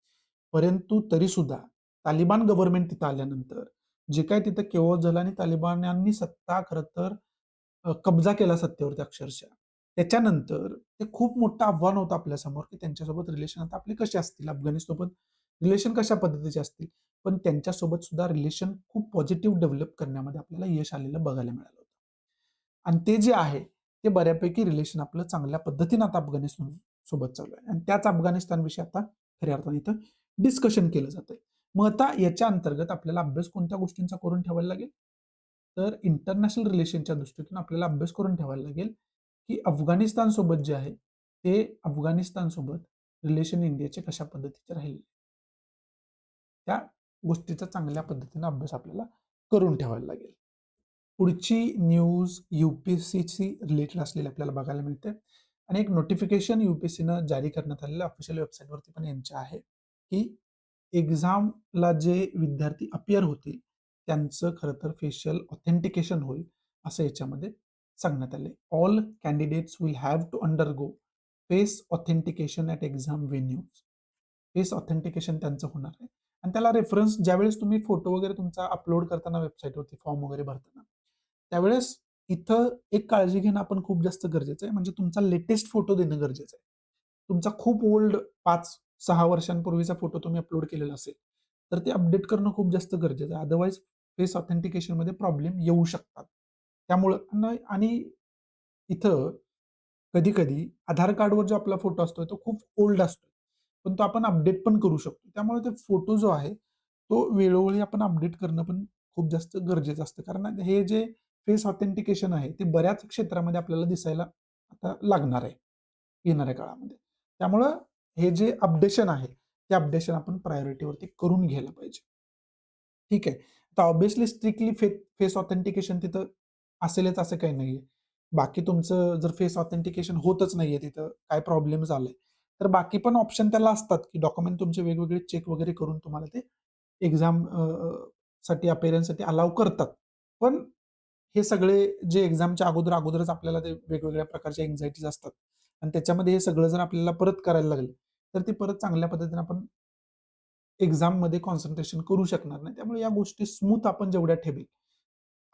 परंतु तरीसुद्धा तालिबान गव्हर्नमेंट तिथं आल्यानंतर जे काही तिथं केओस झालं आणि तालिबान्यांनी सत्ता खरं तर कब्जा केला सत्तेवरती अक्षरशः. त्याच्यानंतर ते खूप मोठं आव्हान होतं आपल्यासमोर, की त्यांच्यासोबत रिलेशन आता आपले कसे असतील? अफगाणिस्तानसोबत रिलेशन कशा पद्धतीचे असतील? पण त्यांच्यासोबत सुद्धा रिलेशन खूप पॉझिटिव्ह डेव्हलप करण्यामध्ये आपल्याला यश आलेलं बघायला मिळालं होतं. आणि ते जे आहे, ते बऱ्यापैकी रिलेशन आपलं चांगल्या पद्धतीनं आता अफगाणिस्तान सोबत चालू आहे. आणि त्याच अफगाणिस्तानविषयी आता खऱ्या अर्थाने इथं डिस्कशन केलं जातंय. मग आता याच्या अंतर्गत आपल्याला अभ्यास कोणत्या गोष्टींचा करून ठेवायला लागेल? तर इंटरनॅशनल रिलेशनच्या दृष्टीतून आपल्याला अभ्यास करून ठेवायला लागेल, की अफगाणिस्तानसोबत जे आहे, ते अफगाणिस्तानसोबत रिलेशन इंडियाचे कशा पद्धतीचे राहिले. त्या गोष्टीचा चांगल्या पद्धतीने अभ्यास आपल्याला करून ठेवायला लागेल. पुढची न्यूज यू-पी-एस-सीची रिलेटेड असलेली आपल्याला बघायला मिळते आणि एक नोटिफिकेशन यू-पी-एस-सीनं जारी करण्यात आलेलं ऑफिशियल वेबसाईटवरती पण यांच्या आहे, की एक्झामला जे विद्यार्थी अपीअर होतील, त्यांचं खरं तर फेशियल ऑथेंटिकेशन होईल, असं याच्यामध्ये सांगण्यात आलंय. All candidates will have to undergo face authentication at exam venues. Face authentication त्यांचं होणार आहे आणि त्याला रेफरन्स ज्यावेळेस तुम्ही फोटो वगैरे तुमचा अपलोड करताना वेबसाईटवरती फॉर्म वगैरे भरताना, त्यावेळेस इथं एक काळजी घेणं आपण खूप जास्त गरजेचं आहे. म्हणजे तुमचा लेटेस्ट फोटो देणं गरजेचं आहे. तुमचा खूप ओल्ड 5-6 वर्षांपूर्वीचा फोटो तुम्ही अपलोड केलेला असेल, तर ते अपडेट करणं खूप जास्त गरजेचं आहे. अदरवाईज फेस ऑथेंटिकेशनमध्ये प्रॉब्लेम येऊ शकतात. त्यामुळं आणि इथं कधी-कधी आधार कार्डवर जो आपला फोटो असतो, तो खूप ओल्ड असतो. पण तो आपण अपडेट पण करू शकतो. त्यामुळे ते फोटो जो आहे, तो वेळोवेळी आपण अपडेट करणं पण खूप जास्त गरजेचं असतं. कारण हे जे फेस ऑथेंटिकेशन आहे, ते बऱ्याच क्षेत्रामध्ये आपल्याला दिसायला आता लागणार आहे, येणाऱ्या काळामध्ये. त्यामुळं हे जे अपडेशन आहे, ते अपडेशन आपण प्रायोरिटीवरती करून घ्यायला पाहिजे. ठीक आहे. तर ऑब्व्हियसली स्ट्रिक्टली फेस ऑथेंटिकेशन तिथं असेलच असं काही नाहीये. बाकी तुमचं जर फेस ऑथेंटिकेशन होतच नाहीये तिथं, काय प्रॉब्लेम झालाय, तर बाकी पण ऑप्शन त्याला असतात, की डॉक्युमेंट तुमचे वेगवेगळे चेक वगैरे करून तुम्हाला ते एक्झाम साठी अपीअरन्ससाठी अलाऊ करतात. पण हे सगळे जे एक्झामच्या अगोदरच आपल्याला ते वेगवेगळ्या प्रकारच्या अँक्झायटीज असतात आणि त्याच्यामध्ये हे सगळं जर आपल्याला परत करायला लागलं, तर ते परत चांगल्या पद्धतीने आपण एक्झाममध्ये कॉन्सन्ट्रेशन करू शकणार नाही. त्यामुळे या गोष्टी स्मूथ आपण जेवढ्या ठेवेल,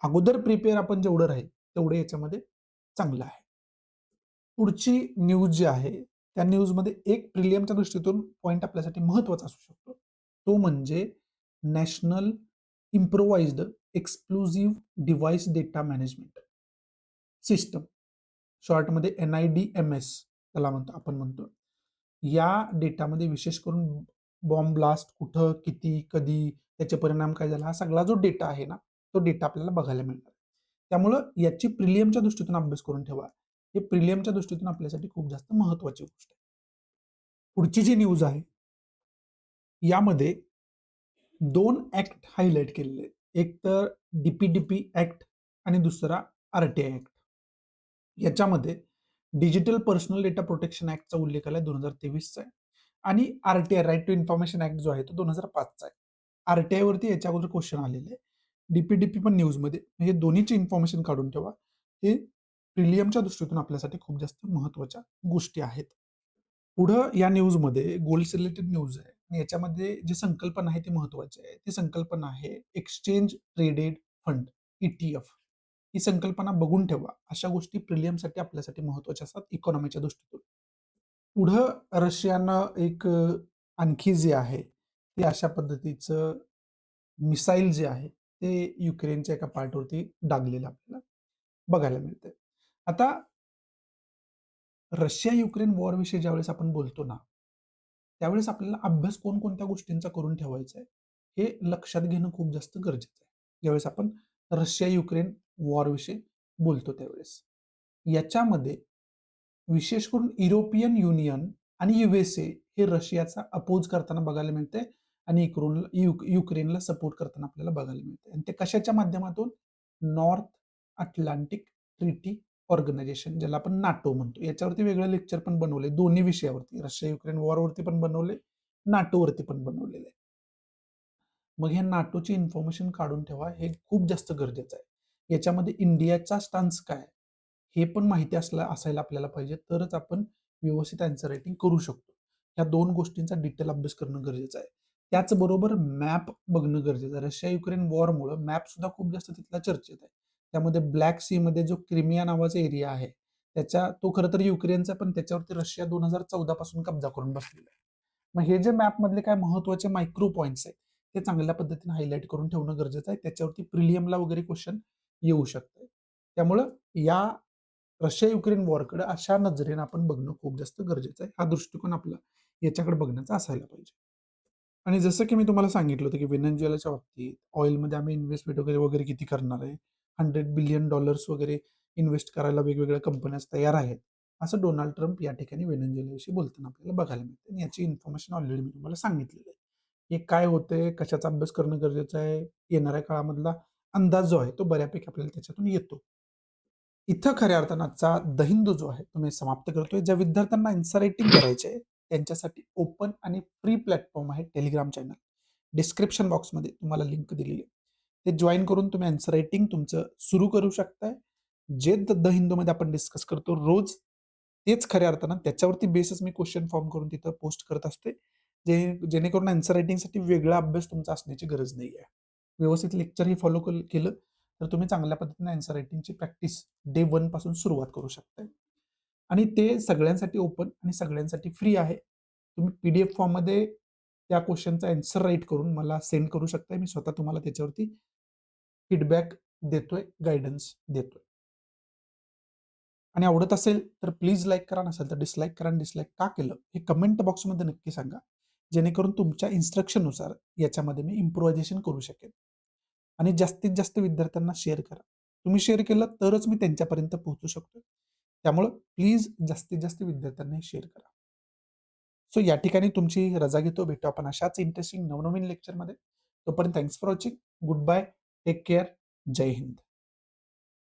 अगोदर प्रिपेअर आपण जेवढं राहील, तेवढं याच्यामध्ये चांगलं आहे. पुढची न्यूज जी आहे, त्या न्यूजमध्ये एक प्रिलियमच्या दृष्टीतून पॉइंट आपल्यासाठी महत्त्वाचा असू शकतो. तो म्हणजे national improvised exclusive device data management system. शॉर्टमध्ये NIDMS त्याला आपण म्हणतो. या डेटामध्ये विशेष करून बॉम्ब ब्लास्ट कुठं, किती, कधी, त्याचे परिणाम काय झाला, हा सगळा जो डेटा आहे ना, तो डेटा आपल्याला बघायला मिळणार. त्यामुळं याची प्रिलियमच्या दृष्टीतून अभ्यास करून ठेवा. हे प्रिलियमच्या दृष्टीतून आपल्यासाठी खूप जास्त महत्त्वाची गोष्ट आहे. पुढची जी न्यूज आहे यामध्ये 2 ॲक्ट हायलाइट केलेले आहेत. एक तर डी-पी-डी-पी ॲक्ट आणि दुसरा आर-टी-आय ॲक्ट. याच्यामध्ये डिजिटल पर्सनल डेटा प्रोटेक्शन ॲक्टचा उल्लेख आलाय 2023चा आहे आणि RTI right to information act जो आहे तो 2005चा आहे. आर-टी-आय वरती याच्या अगोदर क्वेश्चन आलेले आहे. डी-पी-डी-पी पण न्यूजमध्ये. म्हणजे दोन्हीची इन्फॉर्मेशन काढून ठेवा. हे प्रिलियमच्या दृष्टीतून आपल्यासाठी खूप जास्त महत्त्वाच्या गोष्टी आहेत. पुढं या न्यूजमध्ये गोल्ड रिलेटेड न्यूज आहे. आणि याच्यामध्ये जी संकल्पना आहे ती महत्त्वाची आहे. ती संकल्पना आहे एक्सचेंज ट्रेडेड फंड, ई-टी-एफ. ही संकल्पना बघून ठेवा. अशा गोष्टी प्रिलियमसाठी आपल्यासाठी महत्त्वाच्या असतात इकॉनॉमीच्या दृष्टीतून. पुढं रशियानं एक आणखी जे आहे, ते अशा पद्धतीचं मिसाईल जे आहे, ते युक्रेनच्या एका पार्टवरती डागलेलं आपल्याला बघायला मिळतंय. आता रशिया-युक्रेन वॉरविषयी ज्यावेळेस आपण बोलतो ना, त्यावेळेस आपल्याला अभ्यास कोणकोणत्या गोष्टींचा करून ठेवायचा आहे, हे लक्षात घेणं खूप जास्त गरजेचं आहे. ज्यावेळेस आपण रशिया-युक्रेन वॉरविषयी बोलतो त्यावेळेस. याच्यामध्ये विशेष करून युरोपियन युनियन आणि यूएसए हे रशियाचा अपोज करताना बघायला मिळते आणि युक्रेनला सपोर्ट करताना आपल्याला बघायला मिळते. आणि ते कशाच्या माध्यमातून? नॉर्थ अटलांटिक ट्रिटी ऑर्गनायझेशन, ज्याला आपण नाटो म्हणतो. याच्यावरती वेगळं लेक्चर पण बनवले दोन्ही विषयावरती, रशिया युक्रेन वॉरवरती पण बनवले, नाटोवरती पण बनवलेले आहे. मग ह्या नाटोची इन्फॉर्मेशन काढून ठेवा, हे खूप जास्त गरजेचं आहे. याच्यामध्ये इंडियाचा स्टान्स काय आहे, हे पण माहिती असायला आपल्याला पाहिजे, तरच आपण व्यवस्थित आन्सर रायटिंग करू शकतो. ह्या 2 गोष्टींचा डिटेल अभ्यास करणं गरजेचं आहे. त्याचबरोबर मॅप बघणं गरजेचं आहे. रशिया-युक्रेन वॉरमुळं मॅप सुद्धा खूप जास्त तिथला चर्चेत आहे. त्यामध्ये ब्लॅक सीमध्ये जो क्रिमिया नावाचा एरिया आहे, तो खरं तर युक्रेनचा, पण त्याच्यावरती रशिया 2014 पासून कब्जा करून बसलेला आहे. मग हे जे मॅपमधले काय महत्त्वाचे मायक्रो पॉइंट्स आहेत, ते चांगल्या पद्धतीने हायलाइट करून ठेवणं गरजेचं आहे. त्याच्यावरती प्रिलियमला वगैरे क्वेश्चन येऊ शकतं. त्यामुळं या रशिया-युक्रेन वॉरकडे अशा नजरेनं आपण बघणं खूप जास्त गरजेचं आहे. हा दृष्टिकोन आपला याच्याकडे बघण्याचा असायला पाहिजे. आणि जसं की मी तुम्हाला सांगितलं होतं, की व्हेनेझुएलाच्या बाबतीत ऑइलमध्ये आम्ही इन्व्हेस्टमेंट वगैरे वगैरे किती करणार आहे. $100 बिलियन वगैरे इन्व्हेस्ट करायला वेगवेगळ्या कंपन्याज तयार आहेत. असं डोनाल्ड ट्रम्प या ठिकाणी व्हेनेझुएलाविषयी बोलताना आपल्याला बघायला मिळतं. आणि याची इन्फॉर्मेशन ऑलरेडी मी तुम्हाला सांगितलेली आहे. हे काय होतंय, कशाचा अभ्यास करणं गरजेचं आहे, येणाऱ्या काळामधला अंदाज जो आहे तो बऱ्यापैकी आपल्याला त्याच्यातून येतो. इथं खऱ्या अर्थानं आजचा द हिंदू जो आहे तो मी समाप्त करतोय. ज्या विद्यार्थ्यांना आन्सर रायटिंग करायचे आहे, त्यांच्यासाठी ओपन आणि फ्री प्लॅटफॉर्म आहे टेलिग्राम चॅनल. डिस्क्रिप्शन बॉक्समध्ये तुम्हाला लिंक दिलेली आहे. ते जॉइन करून तुम्ही आन्सर रायटिंग तुमचं सुरू करू शकताय. जे द हिंदूमध्ये आपण डिस्कस करतो रोज, तेच खऱ्या अर्थानं त्याच्यावरती बेसिस मी क्वेश्चन फॉर्म करून तिथं पोस्ट करत असते. जेणेकरून आन्सर रायटिंगसाठी वेगळा अभ्यास तुमचा असण्याची गरज नाहीये. व्यवस्थित लेक्चर हे फॉलो केलं, तर तुम्ही चांगल्या पद्धतीने आन्सर रायटिंगची प्रॅक्टिस डे 1 पासून सुरुवात करू शकताय. आणि ते सगळ्यांसाठी ओपन आणि सगळ्यांसाठी फ्री आहे. तुम्ही पी-डी-एफ फॉर्ममध्ये त्या क्वेश्चनचा आन्सर राईट करून मला सेंड करू शकताय. मी स्वतः तुम्हाला त्याच्यावरती फीडबॅक देतोय, गाईडन्स देतोय. आणि आवडत असेल तर प्लीज लाईक करा, नसेल तर डिसलाईक करा. आणि डिसलाईक का केलं हे कमेंट बॉक्समध्ये नक्की सांगा. जेणेकरून तुमच्या इन्स्ट्रक्शननुसार याच्यामध्ये मी इम्प्रोव्हायझेशन करू शकेन. आणि जास्तीत जास्त विद्यार्थ्यांना शेअर करा. तुम्ही शेअर केलं तरच मी त्यांच्यापर्यंत पोहोचू शकतो. त्यामुळं प्लीज जास्तीत जास्त विद्यार्थ्यांना शेअर करा. सो या ठिकाणी तुमची रजा घेतो. भेटू आपण अशाच इंटरेस्टिंग नवनवीन लेक्चरमध्ये. तोपर्यंत thanks for watching. Good bye. Take care. जय हिंद.